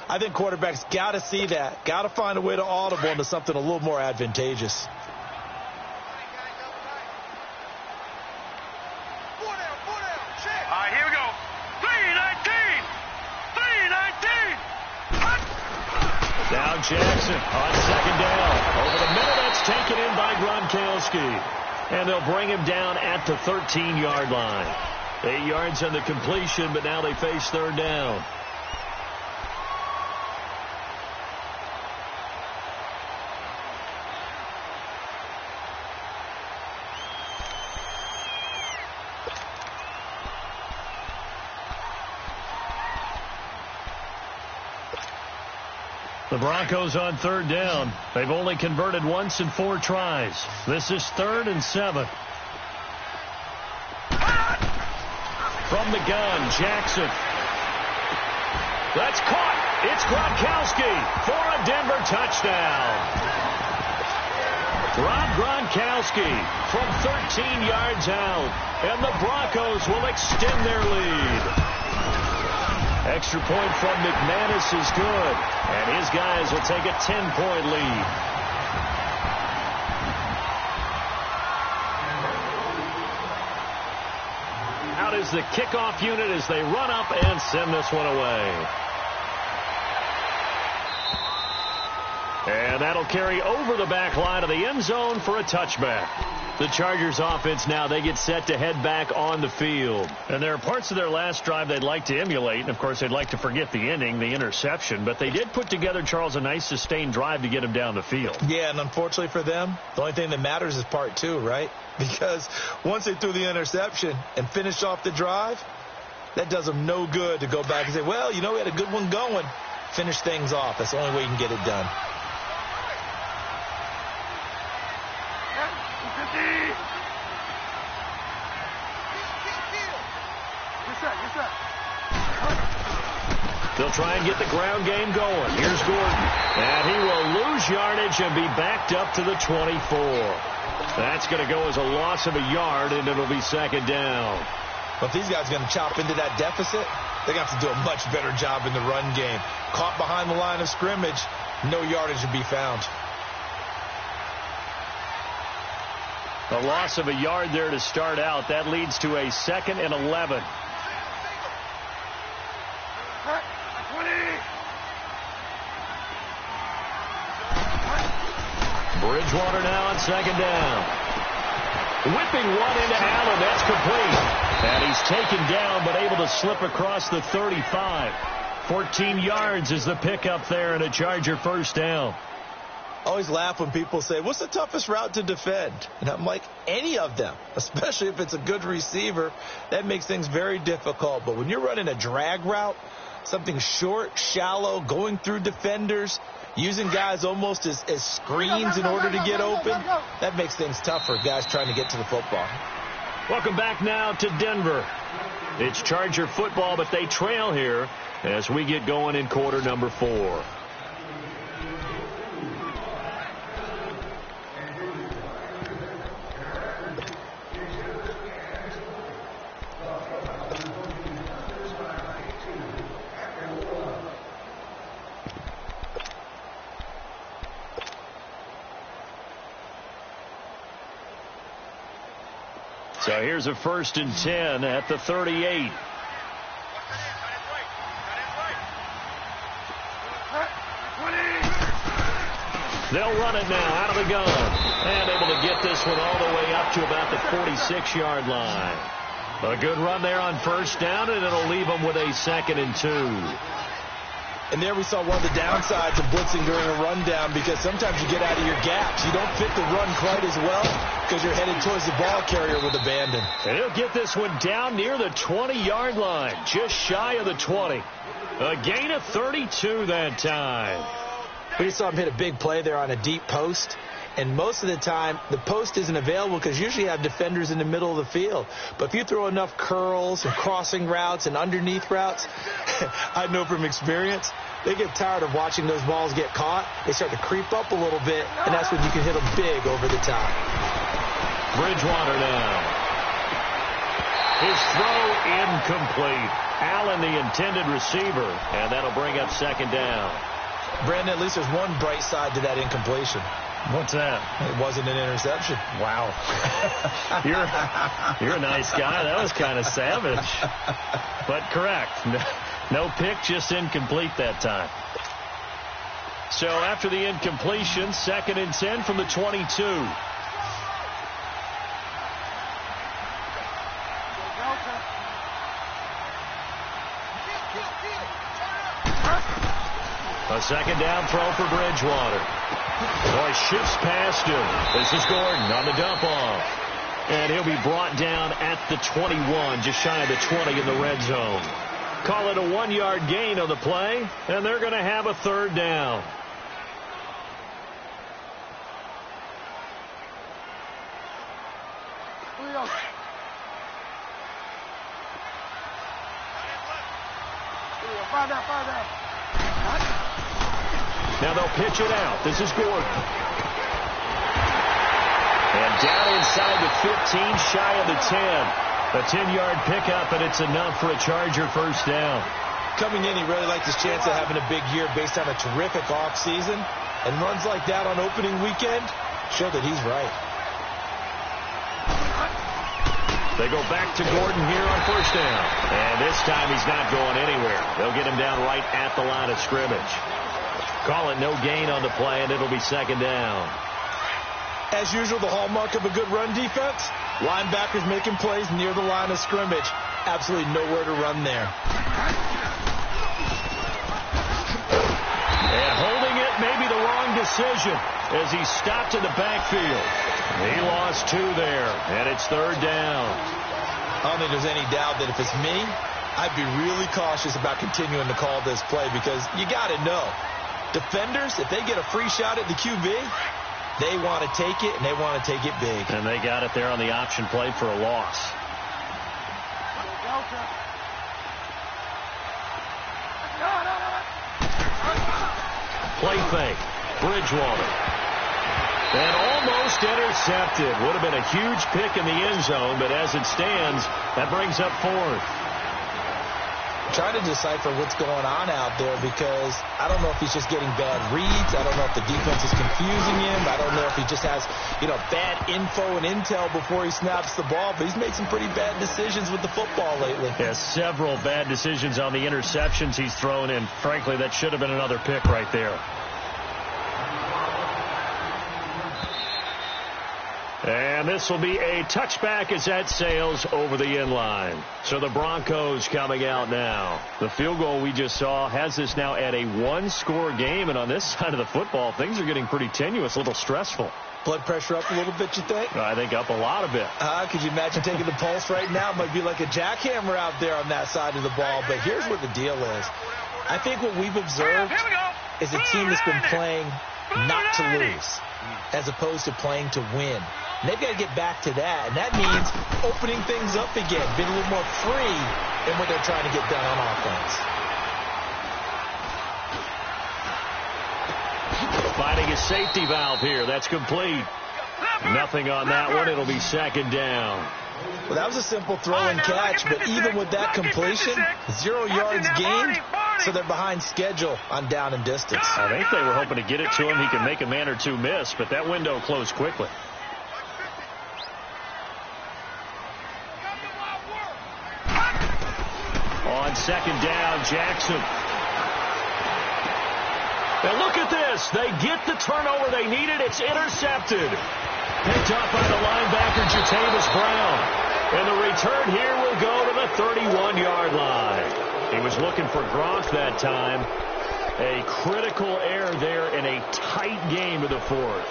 I think quarterbacks got to see that. Got to find a way to audible into something a little more advantageous. All right, here we go. 319. 319. Now Jackson on second down. Over the middle, that's taken in by Gronkowski. And they'll bring him down at the 13-yard line. 8 yards on the completion, but now they face third down. The Broncos on third down. They've only converted once in 4 tries. This is 3rd and 7. From the gun, Jackson. That's caught. It's Gronkowski for a Denver touchdown. Rob Gronkowski from 13 yards out. And the Broncos will extend their lead. Extra point from McManus is good. And his guys will take a 10-point lead. Out is the kickoff unit as they run up and send this one away. And that'll carry over the back line of the end zone for a touchback. The Chargers offense now, they get set to head back on the field. And there are parts of their last drive they'd like to emulate. And, of course, they'd like to forget the ending, the interception. But they did put together, Charles, a nice sustained drive to get him down the field. Yeah, and unfortunately for them, the only thing that matters is part two, right? Because once they threw the interception and finished off the drive, that does them no good to go back and say, well, you know, we had a good one going. Finish things off. That's the only way you can get it done. They'll try and get the ground game going. Here's Gordon. And he will lose yardage and be backed up to the 24. That's going to go as a loss of a yard, and it'll be second down. But if these guys are going to chop into that deficit, they're going to have to do a much better job in the run game. Caught behind the line of scrimmage, no yardage to be found. A loss of a yard there to start out. That leads to a 2nd and 11. Bridgewater now on second down. Whipping one into Allen. That's complete. And he's taken down but able to slip across the 35. 14 yards is the pickup there and a Charger first down. I always laugh when people say, what's the toughest route to defend? And I'm like, any of them, especially if it's a good receiver. That makes things very difficult. But when you're running a drag route, something short, shallow, going through defenders, using guys almost as screens in order to get open, that makes things tough for guys trying to get to the football. Welcome back now to Denver. It's Charger football, but they trail here as we get going in quarter number 4. So here's a 1st and 10 at the 38. They'll run it now out of the gun. And able to get this one all the way up to about the 46-yard line. A good run there on 1st down, and it'll leave them with a 2nd and 2. And there we saw one of the downsides of blitzing during a rundown, because sometimes you get out of your gaps. You don't fit the run quite as well because you're headed towards the ball carrier with abandon. And he'll get this one down near the 20-yard line, just shy of the 20. A gain of 32 that time. We saw him hit a big play there on a deep post. And most of the time, the post isn't available because usually you have defenders in the middle of the field. But if you throw enough curls and crossing routes and underneath routes, I know from experience, they get tired of watching those balls get caught. They start to creep up a little bit, and that's when you can hit them big over the top. Bridgewater now. His throw incomplete. Allen, the intended receiver, and that'll bring up 2nd down. Brandon, at least there's one bright side to that incompletion. What's that? It wasn't an interception. Wow. You're a nice guy. That was kind of savage. But correct. No pick, just incomplete that time. So after the incompletion, 2nd and 10 from the 22. A 2nd down throw for Bridgewater. Boy, shifts past him. This is Gordon on the dump off. And he'll be brought down at the 21, just shy of the 20 in the red zone. Call it a 1-yard gain on the play, and they're going to have a 3rd down. Now they'll pitch it out. This is Gordon. And down inside the 15, shy of the 10. A 10-yard pickup, and it's enough for a Charger first down. Coming in, he really liked his chance of having a big year based on a terrific offseason. And runs like that on opening weekend show that he's right. They go back to Gordon here on first down. And this time he's not going anywhere. They'll get him down right at the line of scrimmage. Call it no gain on the play, and it'll be second down. As usual, the hallmark of a good run defense, linebackers making plays near the line of scrimmage. Absolutely nowhere to run there. And holding it may be the wrong decision as he stopped in the backfield. He lost 2 there, and it's third down. I don't think there's any doubt that if it's me, I'd be really cautious about continuing to call this play because you got to know, defenders, if they get a free shot at the QB, they want to take it, and they want to take it big. And they got it there on the option play for a loss. Play fake. Bridgewater. And almost intercepted. Would have been a huge pick in the end zone, but as it stands, that brings up fourth. Trying to decipher what's going on out there because I don't know if he's just getting bad reads. I don't know if the defense is confusing him. I don't know if he just has, bad info and intel before he snaps the ball. But he's made some pretty bad decisions with the football lately. Yeah, several bad decisions on the interceptions he's thrown in. Frankly, that should have been another pick right there. And this will be a touchback as that sails over the end line. So the Broncos coming out now. The field goal we just saw has this now at a one-score game. And on this side of the football, things are getting pretty tenuous, a little stressful. Blood pressure up a little bit, you think? I think up a lot of it. Could you imagine taking the pulse right now? It might be like a jackhammer out there on that side of the ball. But here's what the deal is. I think what we've observed is a team that's been playing not to lose as opposed to playing to win. And they've got to get back to that, and that means opening things up again, being a little more free in what they're trying to get done on offense. Finding a safety valve here. That's complete. Nothing on that one. It'll be second down. Well, that was a simple throw and catch, but even with that completion, 0 yards gained, so they're behind schedule on down and distance. I think they were hoping to get it to him. He can make a man or two miss, but that window closed quickly. On second down, Jackson. And look at this. They get the turnover they needed. It's intercepted. Picked up by the linebacker, Jatavis Brown. And the return here will go to the 31-yard line. He was looking for Gronk that time. A critical error there in a tight game of the fourth.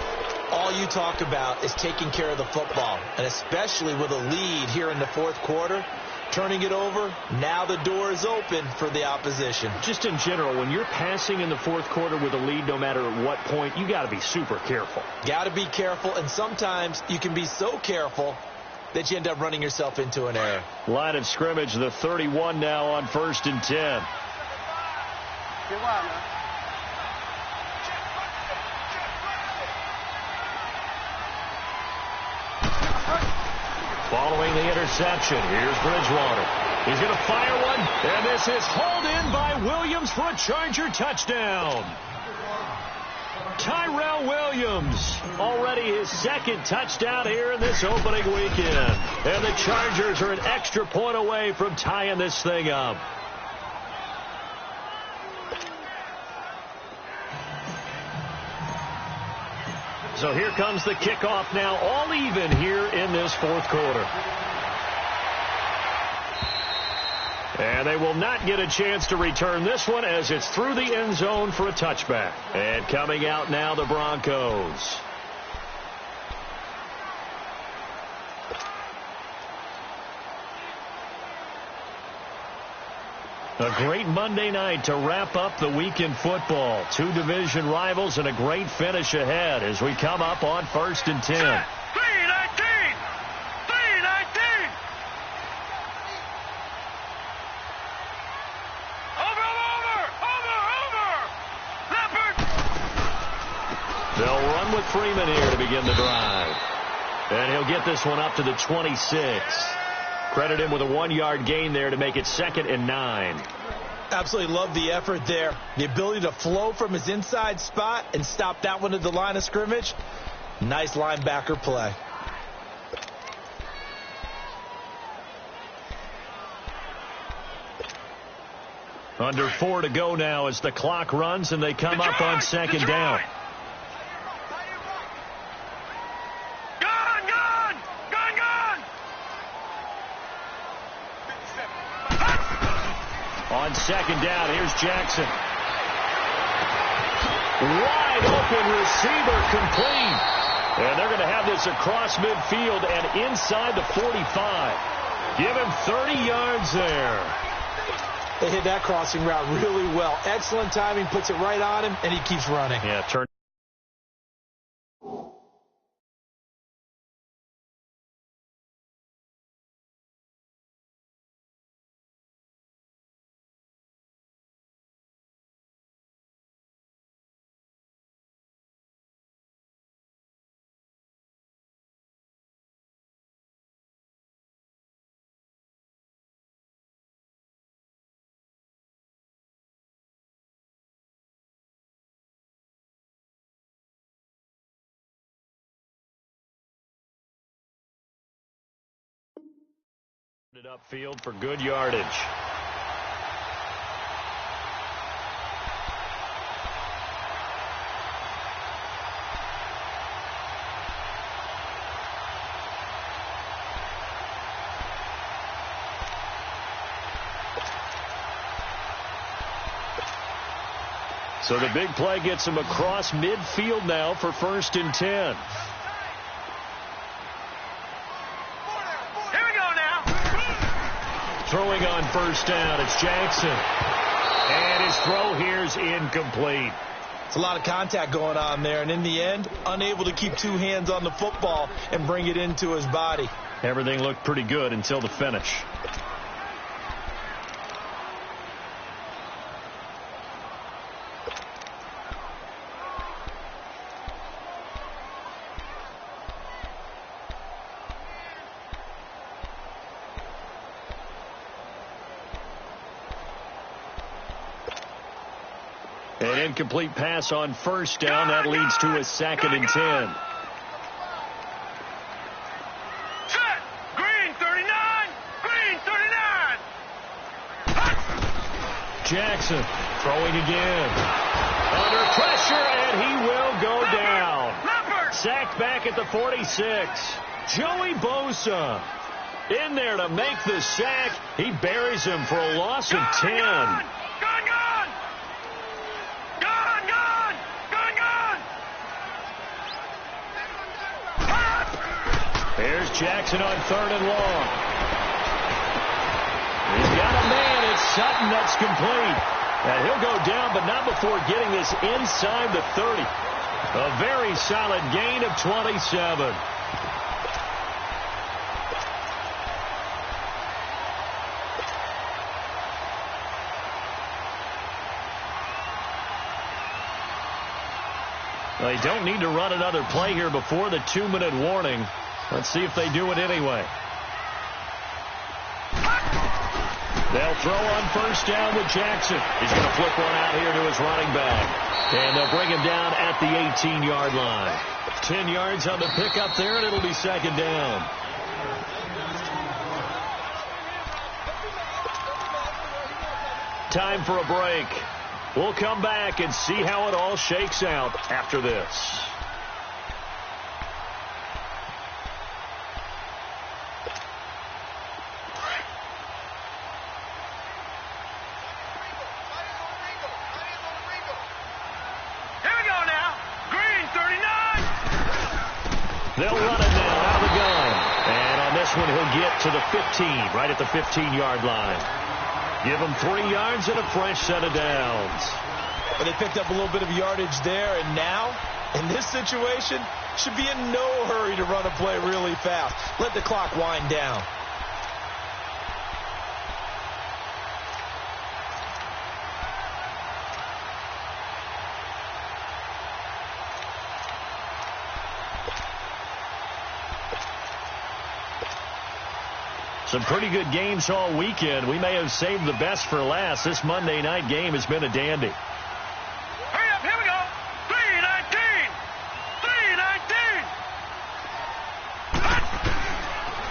All you talk about is taking care of the football, and especially with a lead here in the fourth quarter. Turning it over, now the door is open for the opposition. Just in general, when you're passing in the fourth quarter with a lead, no matter at what point, you got to be super careful. Got to be careful, and sometimes you can be so careful that you end up running yourself into an error. Line of scrimmage, the 31 now on 1st and 10. Following the interception, here's Bridgewater. He's going to fire one, and this is hauled in by Williams for a Charger touchdown. Tyrell Williams, already his second touchdown here in this opening weekend. And the Chargers are an extra point away from tying this thing up. So here comes the kickoff now, all even here in this fourth quarter. And they will not get a chance to return this one as it's through the end zone for a touchback. And coming out now, the Broncos. A great Monday night to wrap up the week in football. Two division rivals and a great finish ahead as we come up on 1st and 10. 3-19! 3-19! Over! Leopard! They'll run with Freeman here to begin the drive. And he'll get this one up to the 26. Credit him with a 1-yard gain there to make it 2nd and 9. Absolutely love the effort there. The ability to flow from his inside spot and stop that one at the line of scrimmage. Nice linebacker play. Under 4 to go now as the clock runs and they come up on second down. On second down, here's Jackson. Wide open receiver, complete. And they're going to have this across midfield and inside the 45. Give him 30 yards there. They hit that crossing route really well. Excellent timing, puts it right on him, and he keeps running. Yeah, turn. It upfield for good yardage. So the big play gets him across midfield now for 1st and 10. Throwing on 1st down, it's Jackson. And his throw here's incomplete. It's a lot of contact going on there, and in the end, unable to keep 2 hands on the football and bring it into his body. Everything looked pretty good until the finish. An incomplete pass on 1st down. That leads to a 2nd and 10. Set. Green 39. Green 39. Jackson throwing again. Under pressure, and he will go down. Sacked back at the 46. Joey Bosa in there to make the sack. He buries him for a loss of 10. Here's Jackson on 3rd and long. He's got a man. It's Sutton that's complete. And he'll go down, but not before getting this inside the 30. A very solid gain of 27. They don't need to run another play here before the 2-minute warning. Let's see if they do it anyway. They'll throw on 1st down with Jackson. He's going to flip one out here to his running back. And they'll bring him down at the 18-yard line. 10 yards on the pickup there, and it'll be 2nd down. Time for a break. We'll come back and see how it all shakes out after this. They'll run it now out of the gun. And on this one, he'll get to the 15, right at the 15-yard line. Give him 3 yards and a fresh set of downs. But they picked up a little bit of yardage there, and now, in this situation, should be in no hurry to run a play really fast. Let the clock wind down. Some pretty good games all weekend. We may have saved the best for last. This Monday night game has been a dandy. Hurry up, here we go. 3:19. 3:19.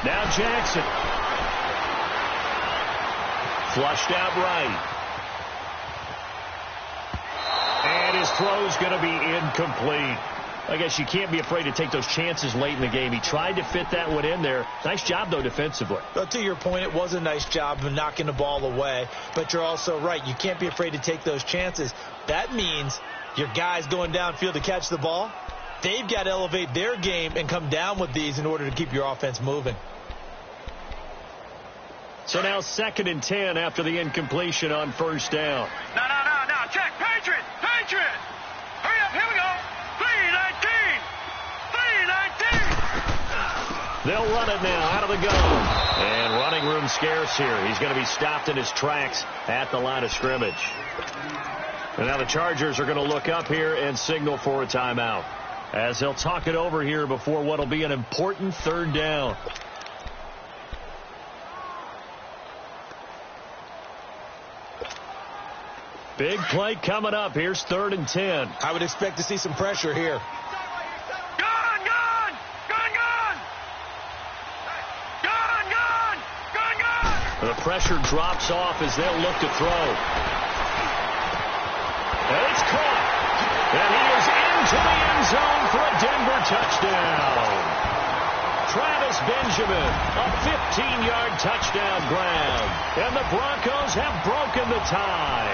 Now Jackson. Flushed out right. And his throw's going to be incomplete. I guess you can't be afraid to take those chances late in the game. He tried to fit that one in there. Nice job, though, defensively. But to your point, it was a nice job of knocking the ball away. But you're also right. You can't be afraid to take those chances. That means your guys going downfield to catch the ball, they've got to elevate their game and come down with these in order to keep your offense moving. So now 2nd and 10 after the incompletion on first down. No. Check. Patriot. Hurry up, here we go. 3:19. They'll run it now out of the gun. And running room scarce here. He's going to be stopped in his tracks at the line of scrimmage. And now the Chargers are going to look up here and signal for a timeout, as they'll talk it over here before what will be an important 3rd down. Big play coming up. Here's 3rd and 10. I would expect to see some pressure here. Gone. The pressure drops off as they'll look to throw. And it's caught. And he is into the end zone for a Denver touchdown. Travis Benjamin, a 15-yard touchdown grab. And the Broncos have broken the tie.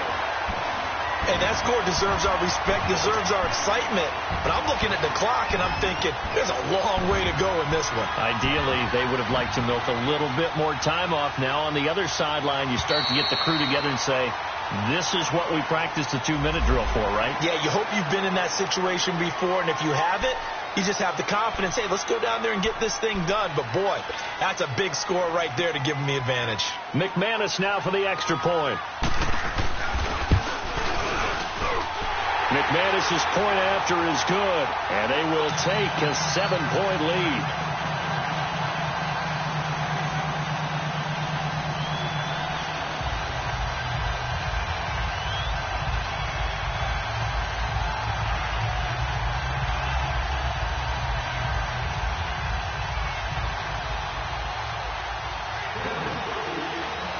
And that score deserves our respect, deserves our excitement. But I'm looking at the clock, and I'm thinking, there's a long way to go in this one. Ideally, they would have liked to milk a little bit more time off. Now, on the other sideline, you start to get the crew together and say, this is what we practiced the 2-minute drill for, right? Yeah, you hope you've been in that situation before, and if you haven't, you just have the confidence, hey, let's go down there and get this thing done. But, boy, that's a big score right there to give them the advantage. McManus now for the extra point. McManus's point after is good, and they will take a 7-point lead.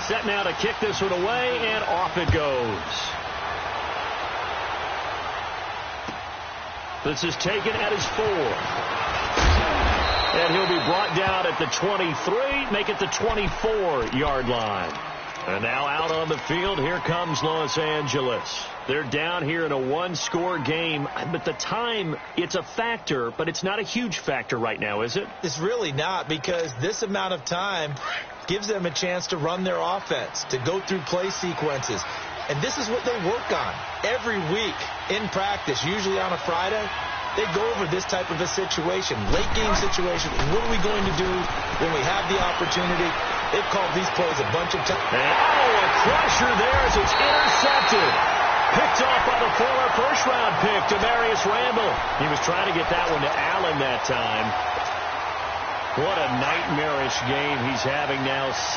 Set now to kick this one away, and off it goes. This is taken at his 4. And he'll be brought down at the 23, make it the 24-yard line. And now out on the field, here comes Los Angeles. They're down here in a 1-score game. But the time, it's a factor, but it's not a huge factor right now, is it? It's really not, because this amount of time gives them a chance to run their offense, to go through play sequences. And this is what they work on every week in practice, usually on a Friday. They go over this type of a situation, late game situation. What are we going to do when we have the opportunity? They've called these plays a bunch of times. A crusher there as it's intercepted. Picked off by the former first-round pick, Demarius Randall. He was trying to get that one to Allen that time. What a nightmarish game he's having now. 6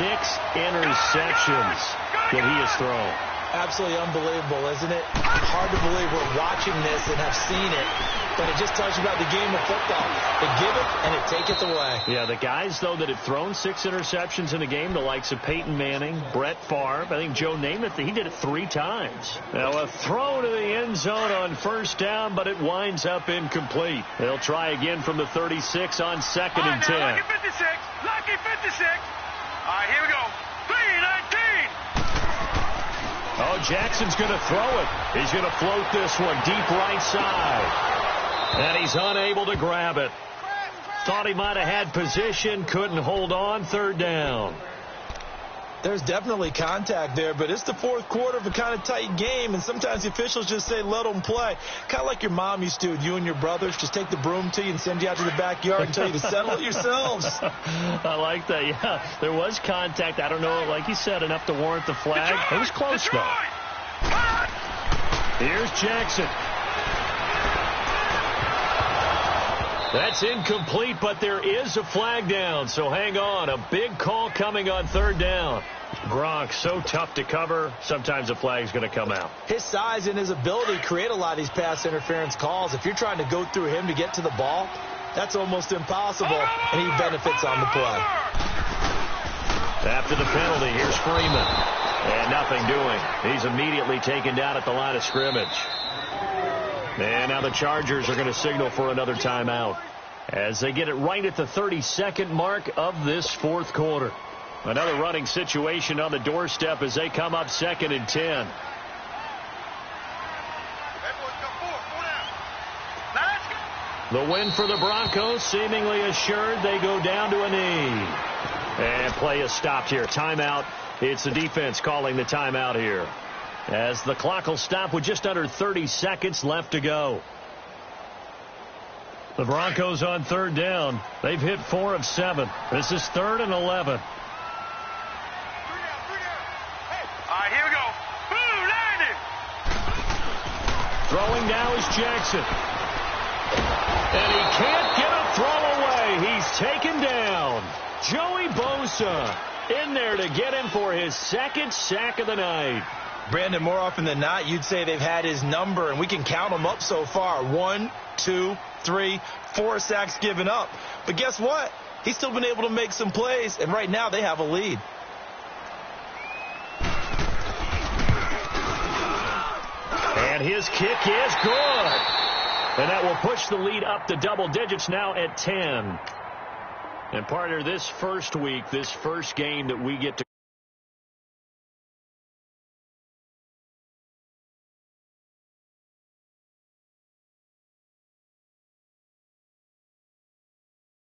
interceptions that he has thrown. Absolutely unbelievable, isn't it? Hard to believe we're watching this and have seen it, but it just tells you about the game of football. They give it and it taketh away. Yeah, the guys, though, that have thrown 6 interceptions in a game, the likes of Peyton Manning, Brett Favre, I think Joe Namath, he did it 3 times. Now a throw to the end zone on first down, but it winds up incomplete. They'll try again from the 36 on 2nd and 10. Lucky 56. Lucky 56. All right, here we go. 3:19. Oh, Jackson's going to throw it. He's going to float this one deep right side. And he's unable to grab it. Thought he might have had position, couldn't hold on, 3rd down. There's definitely contact there, but it's the 4th quarter of a kind of tight game, and sometimes the officials just say, let them play. Kind of like your mom used to with you and your brothers. Just take the broom to you and send you out to the backyard and tell you to settle it yourselves. I like that, yeah. There was contact. I don't know, like you said, enough to warrant the flag. It was close, though. Here's Jackson. That's incomplete, but there is a flag down, so hang on. A big call coming on third down. Gronk, so tough to cover. Sometimes a flag's going to come out. His size and his ability create a lot of these pass interference calls. If you're trying to go through him to get to the ball, that's almost impossible, and he benefits on the play. After the penalty, here's Freeman. And nothing doing. He's immediately taken down at the line of scrimmage. And now the Chargers are going to signal for another timeout as they get it right at the 32nd mark of this fourth quarter. Another running situation on the doorstep as they come up 2nd and 10. The win for the Broncos seemingly assured. They go down to a knee. And play is stopped here. Timeout. It's the defense calling the timeout here, as the clock will stop with just under 30 seconds left to go. The Broncos on third down. They've hit 4 of 7. This is 3rd and 11. All right, here we go. Boom, landing. Throwing now is Jackson. And he can't get a throw away. He's taken down. Joey Bosa in there to get him for his 2nd sack of the night. Brandon, more often than not, you'd say they've had his number, and we can count them up so far. 1, 2, 3, 4 sacks given up. But guess what? He's still been able to make some plays, and right now they have a lead. And his kick is good. And that will push the lead up to double digits now at 10. And partner, this first week, this first game that we get to